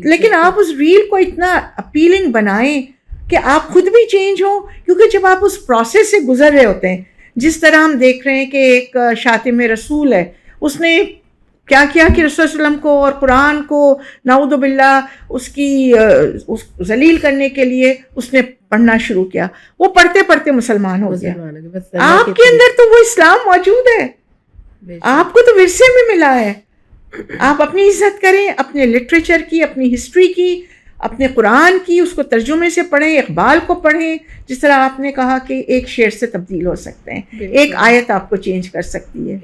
لیکن آپ اس ریل کو اتنا اپیلنگ بنائیں کہ آپ خود بھی چینج ہوں, کیونکہ جب آپ اس پروسیس سے گزر رہے ہوتے ہیں, جس طرح ہم دیکھ رہے ہیں کہ ایک شاتم رسول ہے, اس نے کیا کیا کہ رسول صلی اللہ علیہ وسلم کو اور قرآن کو نعوذ باللہ اس کی ذلیل کرنے کے لیے اس نے پڑھنا شروع کیا, وہ پڑھتے پڑھتے مسلمان ہو گیا. آپ کے اندر تو وہ اسلام موجود ہے, آپ کو تو ورثے میں ملا ہے. آپ اپنی عزت کریں, اپنے لٹریچر کی, اپنی ہسٹری کی, اپنے قرآن کی, اس کو ترجمے سے پڑھیں, اقبال کو پڑھیں, جس طرح آپ نے کہا کہ ایک شعر سے تبدیل ہو سکتے ہیں, ایک آیت آپ کو چینج کر سکتی ہے.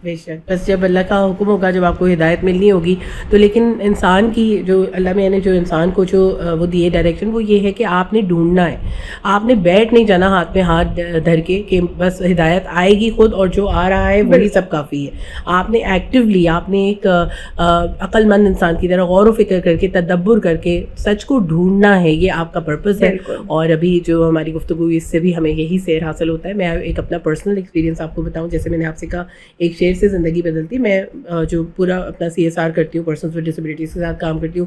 بے شک, بس جب اللہ کا حکم ہوگا, جب آپ کو ہدایت ملنی ہوگی تو. لیکن انسان کی جو اللہ میں نے جو انسان کو جو وہ دیے ڈائریکشن وہ یہ ہے کہ آپ نے ڈھونڈنا ہے, آپ نے بیٹھ نہیں جانا ہاتھ میں ہاتھ دھر کے کہ بس ہدایت آئے گی خود اور جو آ رہا ہے وہی سب کافی ہے. آپ نے ایکٹیولی, آپ نے ایک عقل مند انسان کی طرح غور و فکر کر کے, تدبر کر کے سچ کو ڈھونڈنا ہے, یہ آپ کا پرپز ہے. اور ابھی جو ہماری گفتگو اس سے بھی ہمیں یہی سیر حاصل ہوتا ہے. میں ایک اپنا پرسنل ایکسپیرینس آپ کو بتاؤں, جیسے میں نے آپ سے کہا ایک شعر سے زندگی بدلتی. میں جو پورا اپنا CSR کرتی ہوں, پرسنس ود ڈسیبلٹیز کے ساتھ کام کرتی ہوں,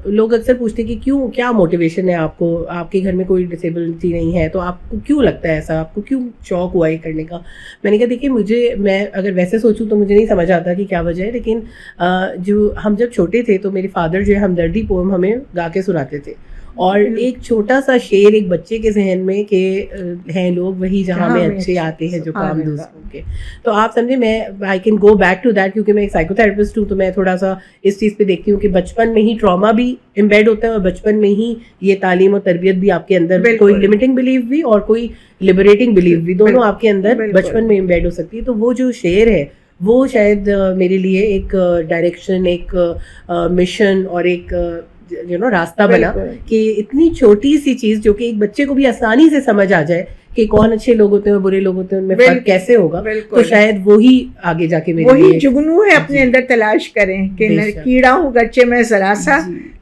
لوگ اکثر پوچھتے ہیں کہ کیا موٹیویشن ہے آپ کو, آپ کے گھر میں کوئی ڈسیبلٹی نہیں ہے تو آپ کو کیوں لگتا ہے ایسا, آپ کو کیوں شوق ہوا یہ کرنے کا. میں نے کہا دیکھیے میں اگر ویسے سوچوں تو مجھے نہیں سمجھ آتا کہ کیا وجہ ہے, لیکن جو ہم جب چھوٹے تھے تو میرے فادر جو ہے ہمدردی پوئم ہمیں گا کے سناتے تھے, اور ایک چھوٹا سا شعر ایک بچے کے ذہن میں کہ ہیں لوگ وہی جہاں میں اچھے آتے ہیں جو کام دوسروں کے. تو آپ سمجھے, میں I can go back to that, کیونکہ میں ایک سائیکو تھراپسٹ ہوں, تو میں تھوڑا سا اس چیز پہ دیکھتی ہوں کہ بچپن میں ہی ٹراما بھی امبیڈ ہوتا ہے, اور بچپن میں ہی یہ تعلیم اور تربیت بھی آپ کے اندر, کوئی لمیٹنگ بلیف بھی اور کوئی لبریٹنگ بلیف بھی, دونوں آپ کے اندر بچپن میں امبیڈ ہو سکتی ہے. تو وہ جو شعر ہے وہ شاید میرے لیے ایک ڈائریکشن, ایک مشن اور ایک راستہ بنا کہ اتنی چھوٹی سی چیز جو کہ ایک بچے کو بھی آسانی سے سمجھ آ جائے کہ کون اچھے لوگ ہوتے ہیں اور برے لوگ ہوتے ہیں, ان میں فرق کیسے ہوگا, تو شاید وہی آگے جا کے وہی جگنو ہے اپنے اندر تلاش کریں کہ کیڑا ہوں گرچہ میں ذرا سا,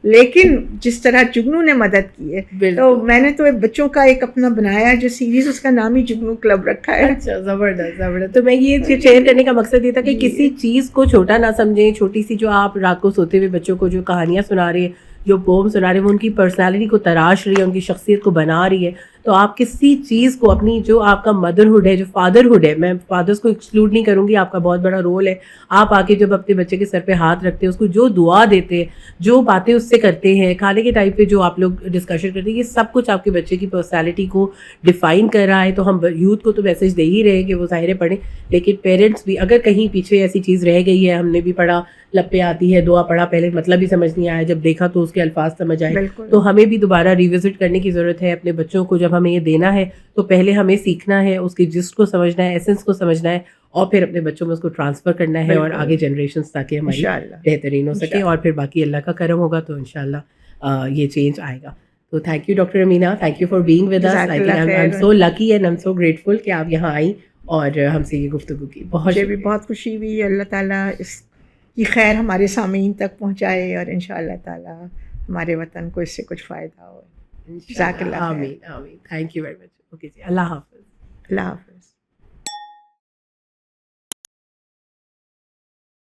لیکن جس طرح جگنو نے مدد کی ہے. تو میں نے تو بچوں کا ایک اپنا بنایا جو سیریز, اس کا نام ہی جگنو کلب رکھا ہے. اچھا, زبردست زبردست. تو میں یہ شیئر کرنے کا مقصد یہ تھا کہ کسی چیز کو چھوٹا نہ سمجھیں. چھوٹی سی جو آپ رات کو سوتے ہوئے بچوں کو جو کہانیاں سنا رہے ہیں, جو پوم سنا رہے ہیں, وہ ان کی پرسنالٹی کو تراش رہی ہے, ان کی شخصیت کو بنا رہی ہے. تو آپ کسی چیز کو اپنی جو آپ کا مدرہڈ ہے, جو فادرہڈ ہے, میں فادرس کو ایکسکلوڈ نہیں کروں گی, آپ کا بہت بڑا رول ہے. آپ آ کے جب اپنے بچے کے سر پہ ہاتھ رکھتے ہیں, اس کو جو دعا دیتے ہیں, جو باتیں اس سے کرتے ہیں, کھانے کے ٹائم پہ جو آپ لوگ ڈسکشن کرتے ہیں, یہ سب کچھ آپ کے بچے کی پرسنالٹی کو ڈیفائن کر رہا ہے. تو ہم یوتھ کو تو میسج دے ہی رہے ہیں کہ وہ ظاہر پڑھیں, لیکن پیرنٹس بھی اگر کہیں پیچھے ایسی چیز رہ گئی ہے, ہم نے بھی پڑھا لپے آتی ہے, دعا پڑھا, پہلے مطلب ہی سمجھ نہیں آیا, جب دیکھا تو اس کے الفاظ سمجھ آئے, تو ہمیں بھی دوبارہ ریوزٹ کرنے کی ضرورت ہے. اپنے بچوں کو جب ہمیں یہ دینا ہے تو پہلے ہمیں سیکھنا ہے, اس کی جسٹ کو سمجھنا ہے, ایسنس کو سمجھنا ہے, اور پھر اپنے بچوں میں اس کو ٹرانسفر کرنا ہے, اور آگے جنریشنز تاکہ ہماری بہترین ہو سکے, اور پھر باقی اللہ کا کرم ہوگا تو انشاءاللہ یہ چینج آئے گا. تو thank you doctor Amina, thank you for being with us. I am so lucky and I am so grateful کہ آپ یہاں آئیں اور ہم سے یہ گفتگو کی. مجھے بھی بہت خوشی ہوئی. اللہ تعالیٰ اس کی خیر ہمارے سامعین تک پہنچائے, اور انشاءاللہ تعالیٰ ہمارے وطن کو اس سے کچھ فائدہ ہو. جزاک اللہ خیر. آمین آمین. Thank you very much. Okay جی, اللہ حافظ. اللہ حافظ.